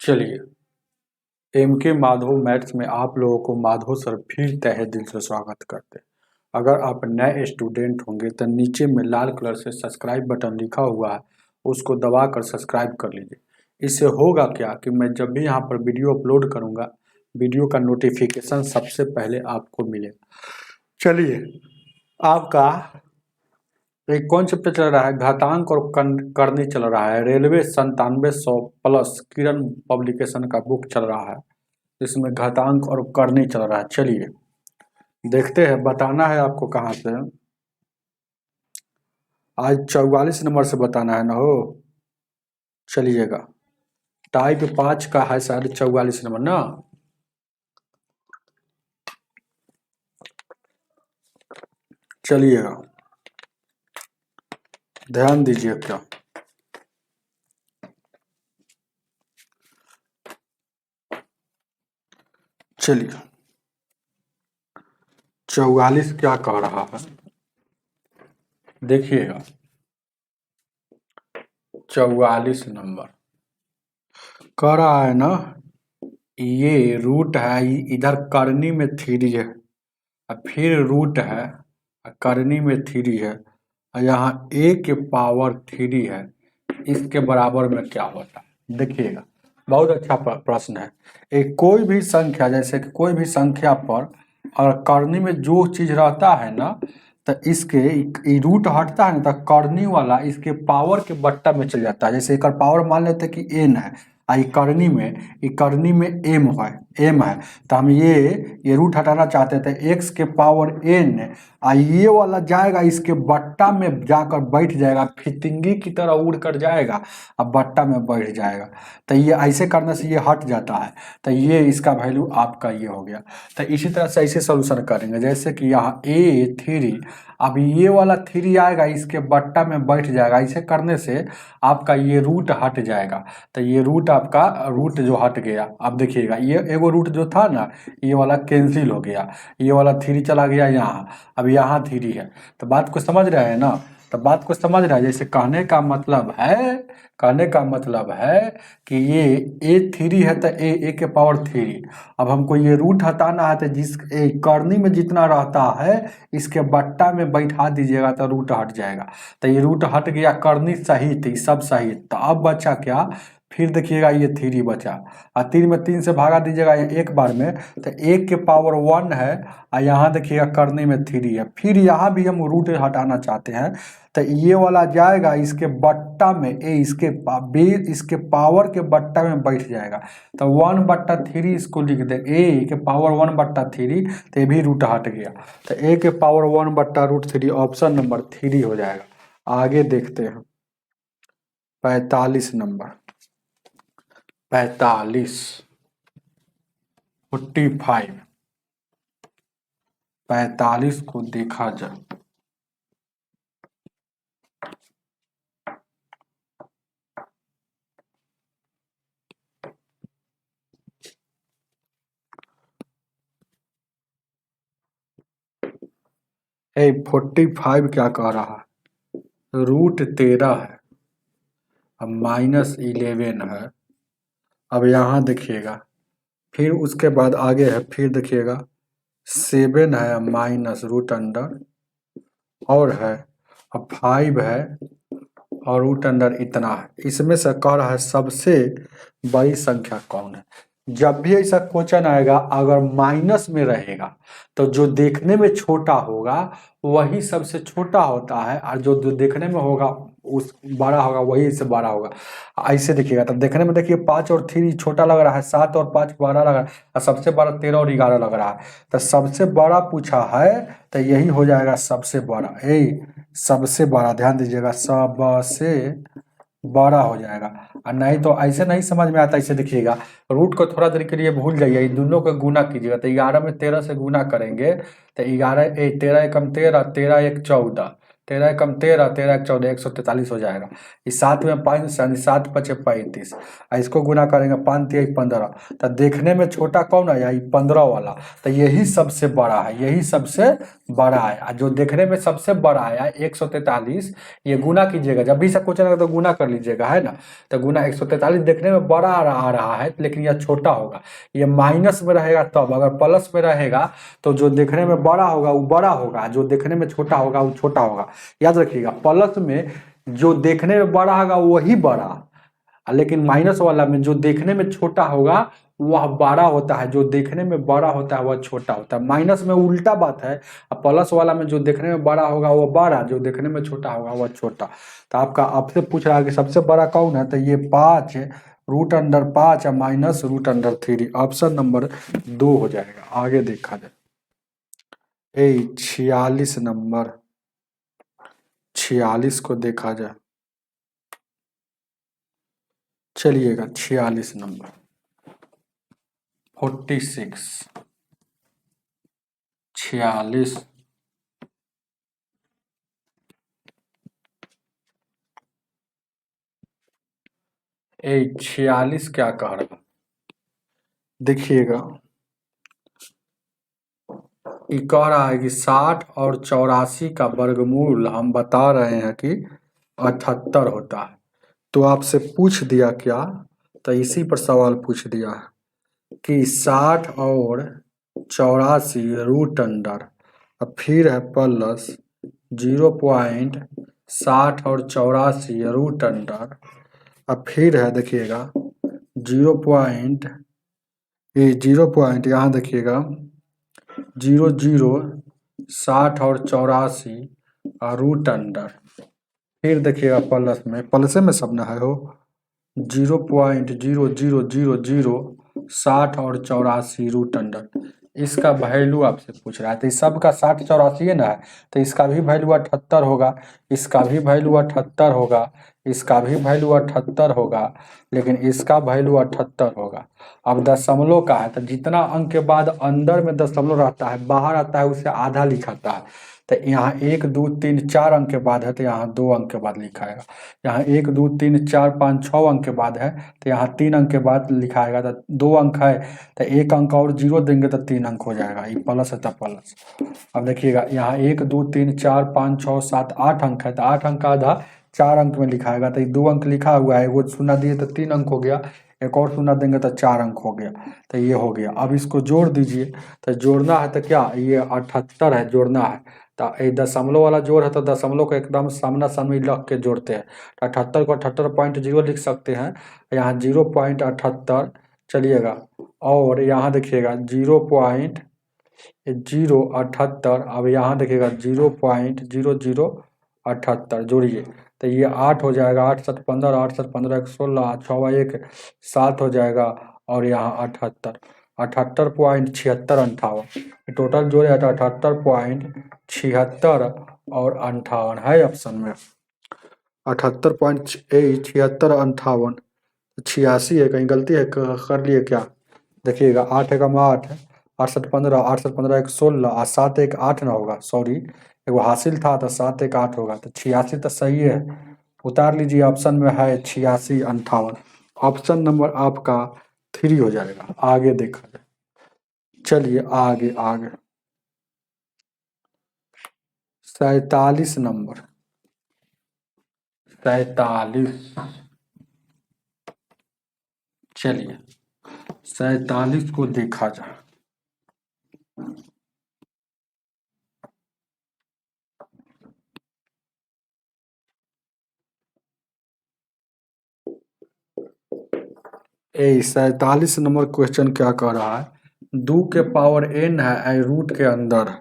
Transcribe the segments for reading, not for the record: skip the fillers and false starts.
चलिए, एम के माधव मैथ्स में आप लोगों को माधव सर फिर तहे दिल से स्वागत करते हैं। अगर आप नए स्टूडेंट होंगे तो नीचे में लाल कलर से सब्सक्राइब बटन लिखा हुआ है, उसको दबाकर सब्सक्राइब कर लीजिए। इससे होगा क्या कि मैं जब भी यहाँ पर वीडियो अपलोड करूँगा, वीडियो का नोटिफिकेशन सबसे पहले आपको मिलेगा। चलिए, आपका एक कौन चैप्टर चल रहा है? घातांक और करनी चल रहा है। रेलवे 9700 प्लस किरण पब्लिकेशन का बुक चल रहा है, इसमें घातांक और करनी चल रहा है। चलिए देखते हैं, बताना है आपको कहाँ से। आज 44 नंबर से बताना है ना हो। चलिएगा, टाइप 5 का है शायद 44 नंबर ना। चलिएगा, ध्यान दीजिए क्या। चलिए, 44 क्या कह रहा है देखिएगा। 44 नंबर कह रहा है ना, ये रूट है, इधर करनी में 3 है और फिर रूट है, करनी में 3 है और यहाँ a के पावर 3 है। इसके बराबर में क्या होता है देखिएगा। बहुत अच्छा प्रश्न है। एक कोई भी संख्या, जैसे कि कोई भी संख्या पर और करनी में जो चीज रहता है ना, तो इसके रूट हटता है ना, तो करनी वाला इसके पावर के बट्टा में चल जाता है। जैसे एक पावर मान लेते हैं कि n है, ई करनी में m है, तो हम ये रूट हटाना चाहते थे, x के पावर n, ये वाला जाएगा इसके बट्टा में जाकर बैठ जाएगा, फितिंगी की तरह उड़ कर जाएगा अब बट्टा में बैठ जाएगा। तो ये ऐसे करने से ये हट जाता है, तो ये इसका वैल्यू आपका ये हो गया। तो इसी तरह से ऐसे सोल्यूशन करेंगे, जैसे कि यहाँ a3, अब ये वाला 3 आएगा इसके बट्टा में बैठ जाएगा। ऐसे करने से आपका ये रूट हट जाएगा। तो ये रूट आपका रूट जो हट गया, अब देखिएगा ये एगो रूट जो था ना, ये वाला कैंसिल हो गया, ये वाला 3 चला गया यहाँ, अब यहाँ 3 है। तो बात को समझ रहे हैं ना, तो बात को समझ रहा है। जैसे कहने का मतलब है कि ये a3 है तो a के पावर 3। अब हमको ये रूट हटाना है, तो जिस करनी में जितना रहता है इसके बट्टा में बैठा दीजिएगा तो रूट हट जाएगा। तो ये रूट हट गया, करनी सही थी, सब सही। तो अब बचा क्या, फिर देखिएगा ये 3 बचा, और 3 में 3 से भागा दीजिएगा एक बार में, तो 1 के पावर 1 है और यहाँ देखिएगा करने में 3 है। फिर यहाँ भी हम रूट हटाना चाहते हैं, तो ये वाला जाएगा इसके बट्टा में, इसके पावर के बट्टा में बैठ जाएगा। तो 1/3 इसको लिख दे, a के पावर 1/3, तो ये भी रूट हट गया। तो a के पावर 1/√3 ऑप्शन नंबर 3 हो जाएगा। आगे देखते हैं 45 नंबर। 45 को देखा जाए, ए 45 क्या कह रहा है, रूट 13 है, अब -11 है। अब यहाँ देखिएगा, फिर उसके बाद आगे है, फिर देखिएगा 7 है माइनस रूट अंडर और है, अब 5 है और रूट अंडर इतना है। इसमें से कह रहा है सबसे बड़ी संख्या कौन है। जब भी ऐसा क्वेश्चन आएगा, अगर माइनस में रहेगा तो जो देखने में छोटा होगा वही सबसे छोटा होता है, और जो देखने में होगा उस बड़ा होगा वही से बड़ा होगा। ऐसे देखिएगा, तब देखने में देखिए 5 और 3 छोटा लग रहा है, 7 और 5 बड़ा लग रहा है, और सबसे बड़ा 13 और 11 लग रहा है। तो सबसे बड़ा पूछा है तो यही हो जाएगा सबसे बड़ा। सबसे बड़ा, ध्यान दीजिएगा, सबसे बड़ा हो जाएगा। और नहीं तो ऐसे नहीं समझ में आता, ऐसे देखिएगा, रूट को थोड़ा देर के लिए भूल जाइए, इन दोनों को गुना कीजिएगा। तो 11 में 13 से गुना करेंगे तो 13 एकम 13, 13 एक 14, 13 एकम 13, 13 एक 14, 143 हो जाएगा। इस 7 में 5 यानी 7 पचे 35, इसको गुना करेंगे 5 3 15। तो देखने में छोटा कौन है, यही 15 वाला। तो यही सबसे बड़ा है, यही सबसे बड़ा आया, जो देखने में सबसे बड़ा आया 143, ये गुना कीजिएगा, जब भी सब क्वेश्चन आएगा तो गुना कर लीजिएगा, है ना। तो गुना 143 देखने में बड़ा आ रहा है, लेकिन यह छोटा होगा। ये माइनस में रहेगा तब, अगर प्लस में रहेगा तो जो देखने में बड़ा होगा वो बड़ा होगा, जो देखने में छोटा होगा वो छोटा होगा। याद रखिएगा, प्लस में जो देखने में बड़ा होगा वही बड़ा, लेकिन माइनस वाला में जो देखने में छोटा होगा वह बड़ा होता है, जो देखने में बड़ा होता है वह छोटा होता है। माइनस में उल्टा बात है, प्लस वाला में जो देखने में बड़ा होगा वह बड़ा, जो देखने में छोटा होगा वह छोटा। तो आपका आपसे पूछ रहा है कि सबसे बड़ा कौन है, तो ये 5 √5 माइनस √3, ऑप्शन नंबर 2 हो जाएगा। आगे देखा जाए 46 नंबर, 46 को देखा जाए, चलिएगा 46 नंबर 46, 46 46 क्या कह रहा, देखिएगा ये कह रहा है कि 60 और 84 का वर्गमूल हम बता रहे हैं कि 78 होता है। तो आपसे पूछ दिया क्या, तो इसी पर सवाल पूछ दिया है कि 60 और 84 रूट अंडर, अब फिर है प्लस 0.60 और 84 रूट अंडर, अब फिर है देखिएगा 0 पॉइंट यहाँ देखिएगा 60 और 84 रूट अंडर, फिर देखिएगा प्लस में, प्लस में सब ना है हो 0.0000 60 और 84 रूट अंडर, इसका वैल्यू आपसे पूछ रहा है। तो इस सब का 60 84 है ना, तो इसका भी वैल्यू 78 होगा, इसका भी वैल्यू 78 होगा, इसका भी वैल्यू 78 होगा, लेकिन इसका वैल्यू 78 होगा। अब दशमलव का है, तो जितना अंक के बाद अंदर में दशमलव रहता है बाहर आता है उसे आधा लिखाता है। तो यहाँ 1 2 3 4 अंक के बाद है तो यहाँ 2 अंक के बाद लिखाएगा, यहाँ 1 2 3 4 5 6 अंक के बाद है तो यहाँ 3 अंक के बाद लिखाएगा। तो 2 अंक है तो 1 अंक और 0 देंगे तो 3 अंक हो जाएगा, ये प्लस है तो प्लस। अब देखिएगा यहाँ 1 2 3 4 5 6 7 8 अंक है, तो 8 अंक का आधा 4 अंक में लिखाएगा, तो ये 2 अंक लिखा हुआ है, वो शून्य दिए तो 3 अंक हो गया, एक और शून्य देंगे तो 4 अंक हो गया, तो ये हो गया। अब इसको जोड़ दीजिए, तो जोड़ना है तो क्या ये 78 है, जोड़ना है तो ये दशमलव वाला जोड़ है, तो दशमलव को एकदम सामना सामनी रख के जोड़ते हैं, तो 78 को 78.0 लिख सकते हैं, यहाँ 0.78 चलिएगा, और यहाँ देखिएगा 0.078, अब यहाँ देखिएगा 0.0078 जोड़िए, तो ये 8 हो जाएगा, 8 7 15, 8 7 15 1 16, 6 1 7 हो जाएगा, और यहाँ 78, 78.7658 टोटल जोड़े तो 78.76 और 58 है ऑप्शन में, 78.76 58, 86 है, कहीं गलती है कर लिए क्या, देखिएगा 8 एकम 8, 8 7 15, 8 7 15 1 16, और 7 1 8 ना होगा, सॉरी एगो हासिल था तो 7 1 8 होगा, तो 86 तो सही है, उतार लीजिए, ऑप्शन में है 86 58, ऑप्शन नंबर आपका 3 हो जाएगा। आगे देखा जाए, चलिए आगे आगे 47 नंबर, 47, चलिए 47 को देखा जाए, ए 47 नंबर क्वेश्चन क्या कह रहा है, 2 के पावर n है रूट के अंदर,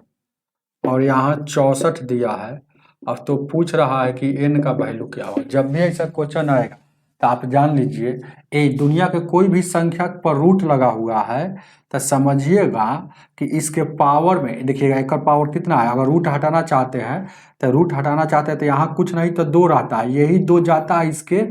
और यहाँ 64 दिया है। अब तो पूछ रहा है कि n का वैल्यू क्या होगा। जब भी ऐसा क्वेश्चन आएगा तो आप जान लीजिए ये दुनिया के कोई भी संख्या पर रूट लगा हुआ है तो समझिएगा कि इसके पावर में देखिएगा एक पावर कितना है। अगर रूट हटाना चाहते हैं तो तो यहाँ कुछ नहीं तो 2 रहता है, यही 2 जाता है इसके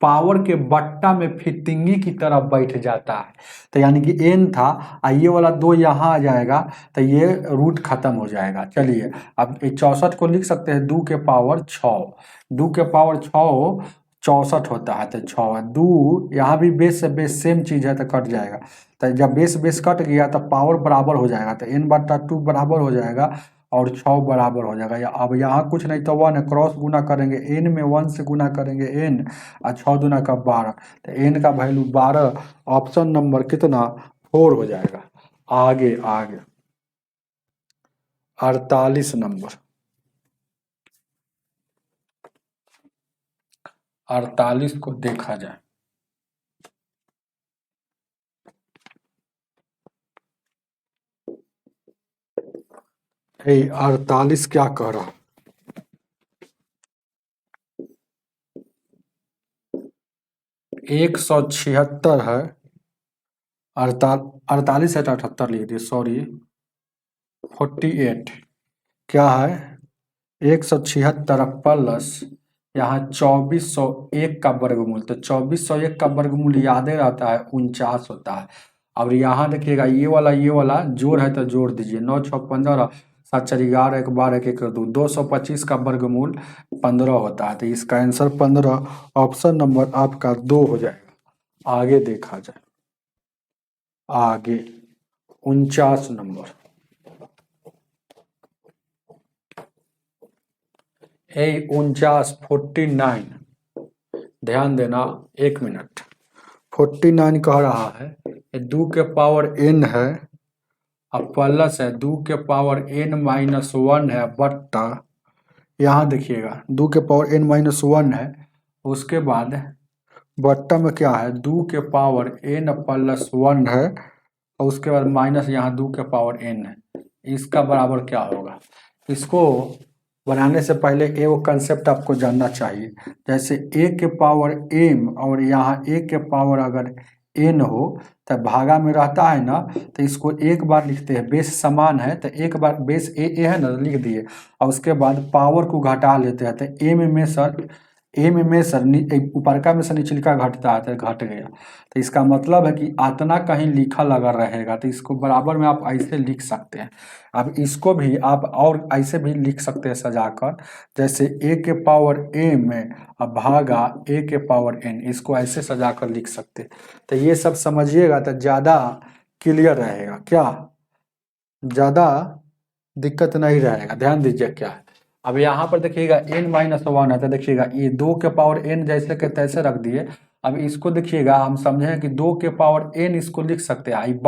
पावर के बट्टा में फितिंगी की तरह बैठ जाता है, तो यानी कि n था ये वाला 2 यहाँ आ जाएगा तो ये रूट खत्म हो जाएगा। चलिए अब 64 को लिख सकते हैं 2 के पावर 6, 2 के पावर 6 64 होता है, तो 6 2 यहाँ भी बेस से बेस सेम चीज़ है तो कट जाएगा, तो जब बेस बेस कट गया तो पावर बराबर हो जाएगा, तो n/2 बराबर हो जाएगा और 6 बराबर हो जाएगा। अब यहाँ कुछ नहीं तो 1 है, क्रॉस गुना करेंगे n में 1 से गुना करेंगे n और 6 दूना का 12, तो n का वैल्यू 12, ऑप्शन नंबर कितना 4 हो जाएगा। आगे आगे 48 नंबर, 48 को देखा जाए। ये 48 क्या कह रहा है, 176 है, 48 है तो 78 लिख दिए, सॉरी 48 क्या है 176 प्लस यहाँ 2401 का वर्गमूल, तो 2401 का वर्गमूल याद रहता है 49 होता है। अब यहाँ देखिएगा ये वाला जोड़ है तो जोड़ दीजिए, 9 6 15, 7 4 11, 1 12, 1 1 2, 225 का वर्गमूल 15 होता है, तो इसका आंसर 15, ऑप्शन नंबर आपका 2 हो जाएगा। आगे देखा जाए, आगे 49 नंबर, 49, ध्यान देना 1 मिनट। 49 कह रहा है 2 के पावर n है, अब प्लस है 2 के पावर n माइनस 1 है बट्टा, यहाँ देखिएगा 2 के पावर n माइनस 1 है, उसके बाद बट्टा में क्या है 2 के पावर n प्लस 1 है, और उसके बाद माइनस यहाँ 2 के पावर n है, इसका बराबर क्या होगा। इसको बनाने से पहले वो कंसेप्ट आपको जानना चाहिए, जैसे a के पावर m और यहाँ a के पावर अगर n हो तो भागा में रहता है ना, तो इसको एक बार लिखते हैं, बेस समान है तो एक बार बेस a है ना लिख दिए, और उसके बाद पावर को घटा लेते हैं, तो m में सर ऊपरका में से निचलका घटता है तो घट गया, तो इसका मतलब है कि आतना कहीं लिखा लगा रहेगा, तो इसको बराबर में आप ऐसे लिख सकते हैं। अब इसको भी आप और ऐसे भी लिख सकते हैं सजाकर, जैसे a के पावर m अब भागा a के पावर n, इसको ऐसे सजाकर लिख सकते हैं। तो ये सब समझिएगा तो ज़्यादा क्लियर रहेगा, क्या ज़्यादा दिक्कत नहीं रहेगा। ध्यान दीजिए क्या है, अब यहाँ पर देखिएगा n माइनस 1 है, तो देखिएगा ये 2 के पावर n जैसे के तैसे रख दिए। अब इसको देखिएगा हम समझें कि 2 के पावर n इसको लिख सकते हैं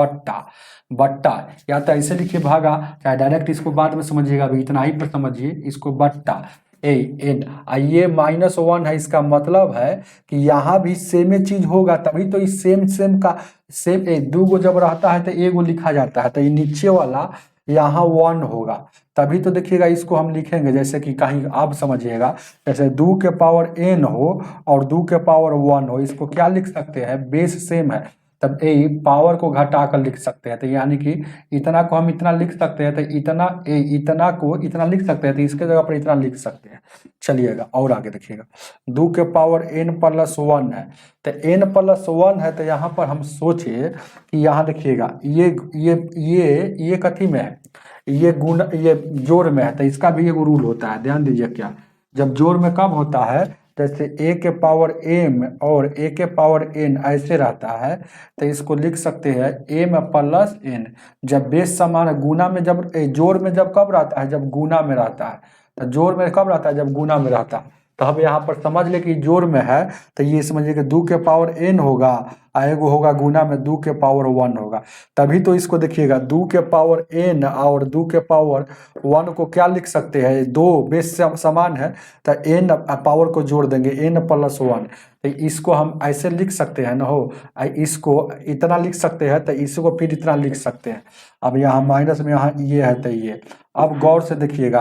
बट्टा या तो ऐसे लिखिए भागा, चाहे डायरेक्ट इसको बाद में समझिएगा, अभी इतना ही पर समझिए, इसको बट्टा n, ये माइनस 1 है, इसका मतलब है कि यहाँ भी सेम चीज होगा, तभी तो इस सेम का सेम 2 गो जब रहता है तो एगो लिखा जाता है, तो ये नीचे वाला यहाँ 1 होगा, तभी तो देखिएगा इसको हम लिखेंगे, जैसे कि कहीं आप समझिएगा, जैसे 2 के पावर n हो और 2 के पावर 1 हो, इसको क्या लिख सकते हैं, बेस सेम है, तब ए पावर को घटा कर लिख सकते हैं, तो यानी कि इतना को हम इतना लिख सकते हैं, तो इतना को इतना लिख सकते हैं, तो इसके जगह पर इतना लिख सकते हैं। चलिएगा और आगे देखिएगा, 2 के पावर n प्लस 1 है, तो n प्लस 1 है, तो यहाँ पर हम सोचिए कि यहाँ देखिएगा ये कथी में है, ये जोड़ में है, तो इसका भी एक रूल होता है, ध्यान दीजिए क्या, जब जोड़ में कब होता है, जैसे a के पावर m और a के पावर n ऐसे रहता है, तो इसको लिख सकते हैं m प्लस n, जब बेस समान है, गुना में जब जोड़ में जब कब रहता है, जब गुना में रहता है, तो जोड़ में कब रहता है, जब गुना में रहता है, तो हम यहाँ पर समझ ले कि जोड़ में है, तो ये समझिए कि 2 के पावर n होगा, एगो होगा गुना में 2 के पावर 1 होगा, तभी तो इसको देखिएगा 2 के पावर n और 2 के पावर 1 को क्या लिख सकते हैं, दो बेस समान है, तो n पावर को जोड़ देंगे n प्लस 1, तो इसको हम ऐसे लिख सकते हैं ना हो, इसको इतना लिख सकते हैं, तो इसको फिर इतना लिख सकते हैं। अब यहाँ माइनस में यहाँ ये है, तो ये अब गौर से देखिएगा,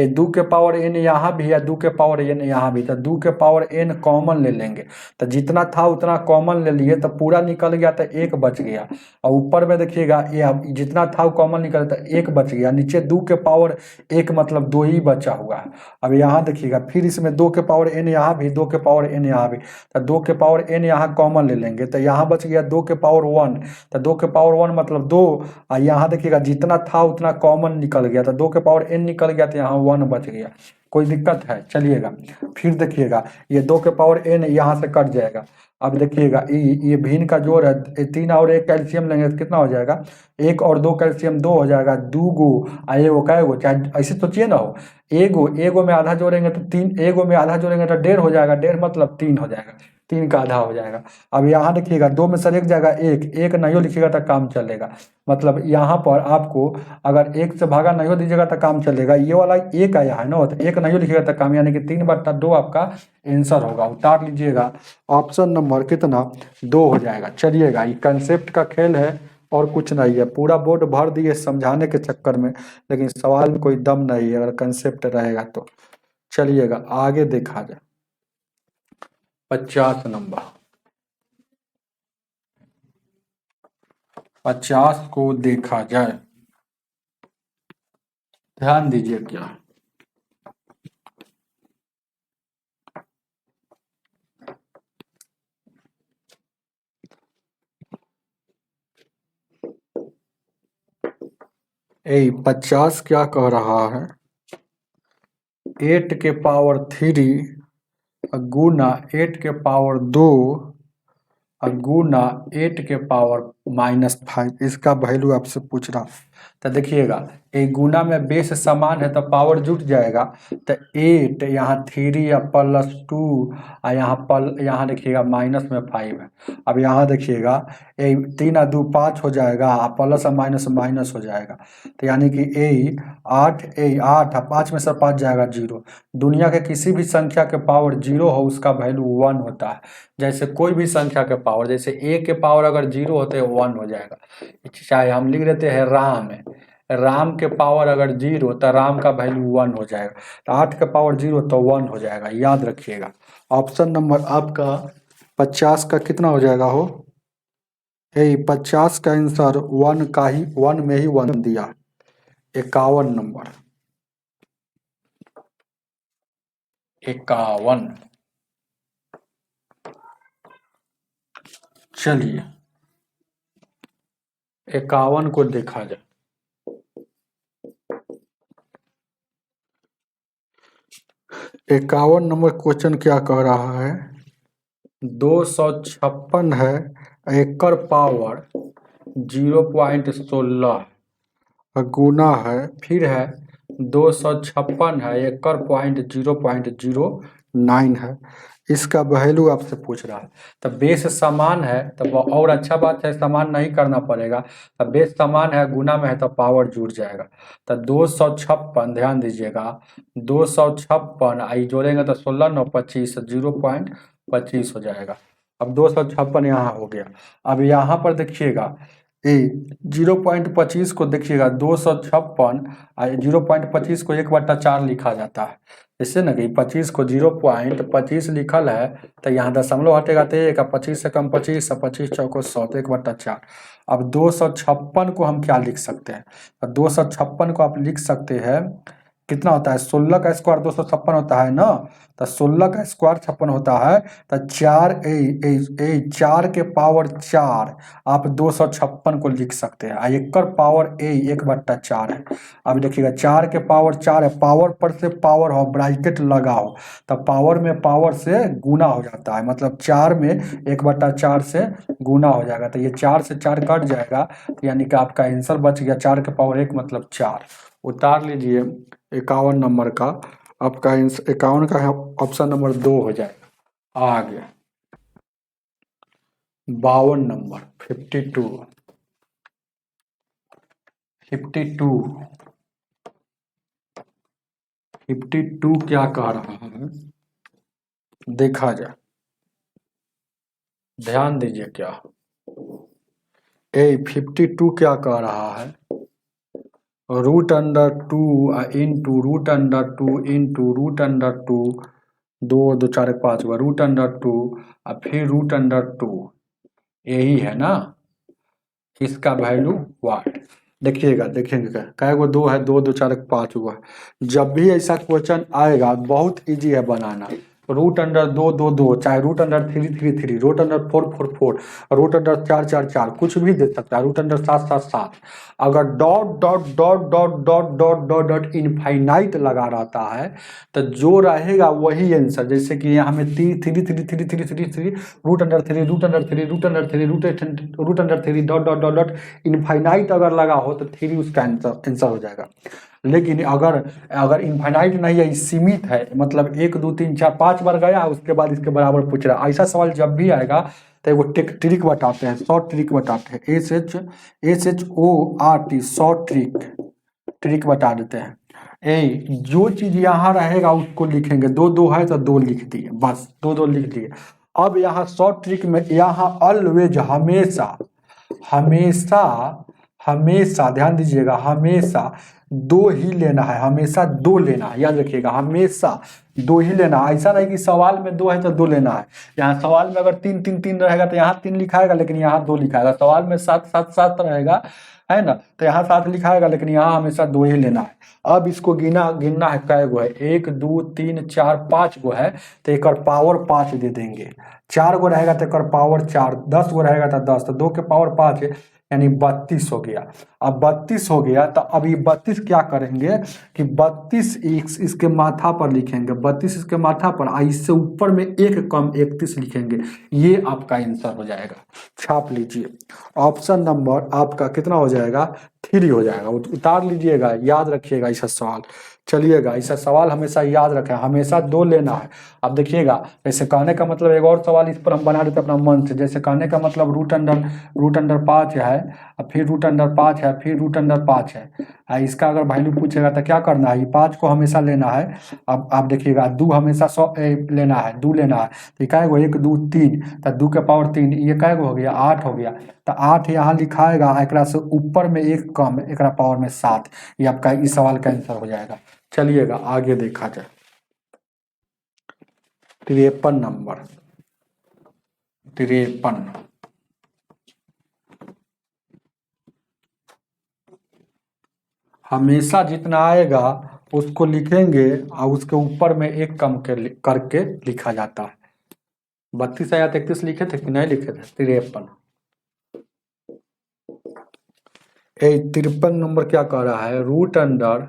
2 के पावर n यहाँ भी है, 2 के पावर n यहाँ भी, तो 2 के पावर n कॉमन ले लेंगे, तो जितना था उतना कॉमन ले लिए, तो पूरा निकल गया, तो एक बच गया, और ऊपर में देखिएगा ये जितना था कॉमन निकल, तो एक बच गया, नीचे 2 के पावर 1 मतलब 2 ही बचा हुआ है। अब यहाँ देखिएगा फिर इसमें 2 के पावर n यहाँ भी, 2 के पावर n यहाँ भी, तो 2 के पावर n यहाँ कॉमन ले लेंगे, तो यहाँ बच गया 2 के पावर 1, तो 2 के पावर 1 मतलब 2, और यहाँ देखिएगा जितना था उतना कॉमन निकल गया, तो 2 के पावर n निकल गया, तो यहाँ 1 बच गया। कोई दिक्कत है, चलिएगा फिर देखिएगा ये 2 के पावर n यहाँ से कट जाएगा, अब देखिएगा ये भिन्न का जोड़ है, 3 और 1 कैल्शियम लेंगे तो कितना हो जाएगा, 1 और 2 कैल्शियम 2 हो जाएगा, 2 गो एगो कै गो, चाहे ऐसे सोचिए ना हो, एगो में आधा जोड़ेंगे तो 3, एगो में आधा जोड़ेंगे तो 1.5 हो जाएगा, 1.5 मतलब 3 हो जाएगा, 3 का आधा हो जाएगा। अब यहाँ देखिएगा 2 में सर एक जाएगा, एक नहीं लिखिएगा तो काम चलेगा, मतलब यहाँ पर आपको अगर 1 से भागा नहीं दीजिएगा तो काम चलेगा, ये वाला 1 आया है ना, तो 1 नहीं लिखिएगा तो काम, यानी कि 3/2 आपका आंसर होगा, उतार लीजिएगा। ऑप्शन नंबर कितना, 2 हो जाएगा। चलिएगा, ये कंसेप्ट का खेल है और कुछ नहीं है, पूरा बोर्ड भर दिए समझाने के चक्कर में, लेकिन सवाल में कोई दम नहीं है अगर कंसेप्ट रहेगा तो। चलिएगा आगे देखा जाए, 50 नंबर, 50 को देखा जाए, ध्यान दीजिए क्या, ए 50 क्या कह रहा है, 8 के पावर 3 गुना 8 के पावर 2 गुना 8 के पावर -5, इसका वैल्यू आपसे पूछ रहा। तो देखिएगा, एक गुना में बेस समान है तो पावर जुट जाएगा, तो 8 यहाँ 3 या +2 और यहाँ देखिएगा माइनस में 5 है। अब यहाँ देखिएगा 3 और 2 5 हो जाएगा, प्लस और माइनस माइनस हो जाएगा, तो यानी कि 8 8 और 5 में से 5 जाएगा 0। दुनिया के किसी भी संख्या के पावर 0 हो उसका वैल्यू 1 होता है। जैसे कोई भी संख्या के पावर, जैसे a के पावर अगर 0 होते हैं 1 हो जाएगा, चाहे हम लिख देते हैं राम है, राम के पावर अगर 0 तो राम का वैल्यू 1 हो जाएगा, तो 8 के पावर 0 तो 1 हो जाएगा, याद रखिएगा। ऑप्शन नंबर आपका 50 का कितना हो जाएगा हो, 50 का आंसर 1 का ही 1 में ही 1 दिया। 51 नंबर, 51, चलिए 51 को देखा जाए, 51 नंबर क्वेश्चन क्या कह रहा है, 256 है, एकर पावर 0.16 गुना है, फिर है 256 है, एकर पॉइंट 0.09 है, इसका वैल्यू आपसे पूछ रहा है। तो बेस समान है तो और अच्छा बात है, समान नहीं करना पड़ेगा, तो बेस समान है गुना में है तो पावर जुड़ जाएगा। तो 256, ध्यान दीजिएगा, 256 आई जोड़ेंगे तो 16 9 25, 0.25 हो जाएगा। अब 256 यहाँ हो गया। अब यहाँ पर देखिएगा 0.25 को देखिएगा, 256 0.25 को 1/4 लिखा जाता है, इससे ना कि 25 को 0.25 लिखल है तो यहाँ दशमलव हटेगा तो 1, 25 से कम 25, 25 चौको 100, तो 1/4। अब 256 को हम क्या लिख सकते हैं, तो 256 को आप लिख सकते हैं, कितना होता है, 16 का स्क्वायर 256 होता है ना, तो 16 का स्क्वायर 56 होता है, तो 4 के पावर 4 आप 256 को लिख सकते हैं, एकर पावर 1/4 है। अब देखिएगा 4 के पावर 4 है, पावर पर से पावर हो ब्रैकेट लगाओ, तो पावर में पावर से गुना हो जाता है, मतलब 4 में 1/4 से गुना हो जाएगा, तो ये 4 से 4 कट जाएगा, तो यानी कि आपका आंसर बच गया 4 के पावर 1 मतलब 4। उतार लीजिए 51 नंबर का, आपका 51 का ऑप्शन नंबर 2 हो जाएगा। आगे 52 नंबर, 52, 52 क्या कह रहा है, देखा जाए, ध्यान दीजिए क्या, 52 क्या कह रहा है, √2 इंटू √2 इंटू √2, 2 2 4 5 हुआ, √2 और फिर √2, यही है ना, इसका वैल्यू वाट। देखिएगा, देखेंगे क्या गो 2 है, 2 2 4 5 हुआ। जब भी ऐसा क्वेश्चन आएगा बहुत इजी है बनाना, रूट अंडर 2 2 2, चाहे root under 3 3 3, root under 4 4 4, root under 4 4 4, कुछ भी दे सकता है, रूट अंडर 7 7 7। अगर dot dot dot dot dot dot dot dot infinite लगा रहता है तो जो रहेगा वही आंसर। जैसे कि यहाँ में 3 3 3 3 3 3 root under 3 root under 3 root under 3 root under 3 dot dot dot dot infinite अगर लगा हो तो 3 उसका आंसर हो जाएगा। लेकिन अगर अगर इनफाइनाइट नहीं है, सीमित है, मतलब 1 2 3 4 5 बार गया, उसके बाद इसके बराबर पूछ रहा है, ऐसा सवाल जब भी आएगा तो वो ट्रिक बताते हैं, शॉर्ट ट्रिक बताते हैं, SHORT शॉर्ट ट्रिक बता देते हैं। जो चीज यहाँ रहेगा उसको लिखेंगे, 2 2 है तो 2 लिख दिए, बस 2 2 लिख दिए। अब यहाँ शॉर्ट ट्रिक में यहाँ ऑलवेज हमेशा हमेशा हमेशा ध्यान दीजिएगा, हमेशा 2 ही लेना है, हमेशा 2 लेना है, याद रखिएगा, हमेशा 2 ही लेना है। ऐसा नहीं कि सवाल में 2 है तो 2 लेना है। यहाँ सवाल में अगर 3 3 3 रहेगा तो यहाँ 3 लिखाएगा, लेकिन यहाँ 2 लिखाएगा। सवाल में 7 7 7 रहेगा, है ना, तो यहाँ 7 लिखाएगा, लेकिन यहाँ हमेशा 2 ही लेना है। अब इसको गिनना है, कै गो है, 1 2 3 4 5 गो है, तो एक पावर 5 दे देंगे। 4 गो रहेगा तो एक पावर 4, 10 गो रहेगा तो 10, तो 2 के पावर 5 यानी 32 हो गया। अब 32 हो गया तो अब ये 32 क्या करेंगे कि 32 इसके माथा पर लिखेंगे, 32 इसके माथा पर, इससे ऊपर में एक कम 31 लिखेंगे, ये आपका आंसर हो जाएगा। छाप लीजिए, ऑप्शन नंबर आपका कितना हो जाएगा, 3 हो जाएगा। उतार लीजिएगा, याद रखिएगा ऐसा सवाल। चलिएगा, ऐसा सवाल हमेशा याद रखें, हमेशा 2 लेना है। अब देखिएगा, जैसे कहने का मतलब एक और सवाल इस पर हम बना देते अपना मन से। जैसे कहने का मतलब रूट अंडर 5 है, और फिर रूट अंडर 5 है, फिर रूट अंडर 5 है। इसका अगर वैल्यू पूछेगा तो क्या करना है, ये 5 को हमेशा लेना है। अब आप देखिएगा, 2 हमेशा 100 लेना है, 2 लेना है, तो क्या है 1 2 3, तो 2 के पावर 3, ये क्या हो गया, 8 हो गया। तो 8 यहाँ लिखाएगा, एक से ऊपर में एक कम, एक पावर में 7, ये आपका इस सवाल का आंसर हो जाएगा। चलिएगा आगे देखा जाए, 53 नंबर, 53 हमेशा जितना आएगा उसको लिखेंगे और उसके ऊपर में एक कम करके लिखा जाता है। 32 या 33 लिखे थे कि नहीं लिखे थे, 53। 53 नंबर क्या कह रहा है, रूट अंडर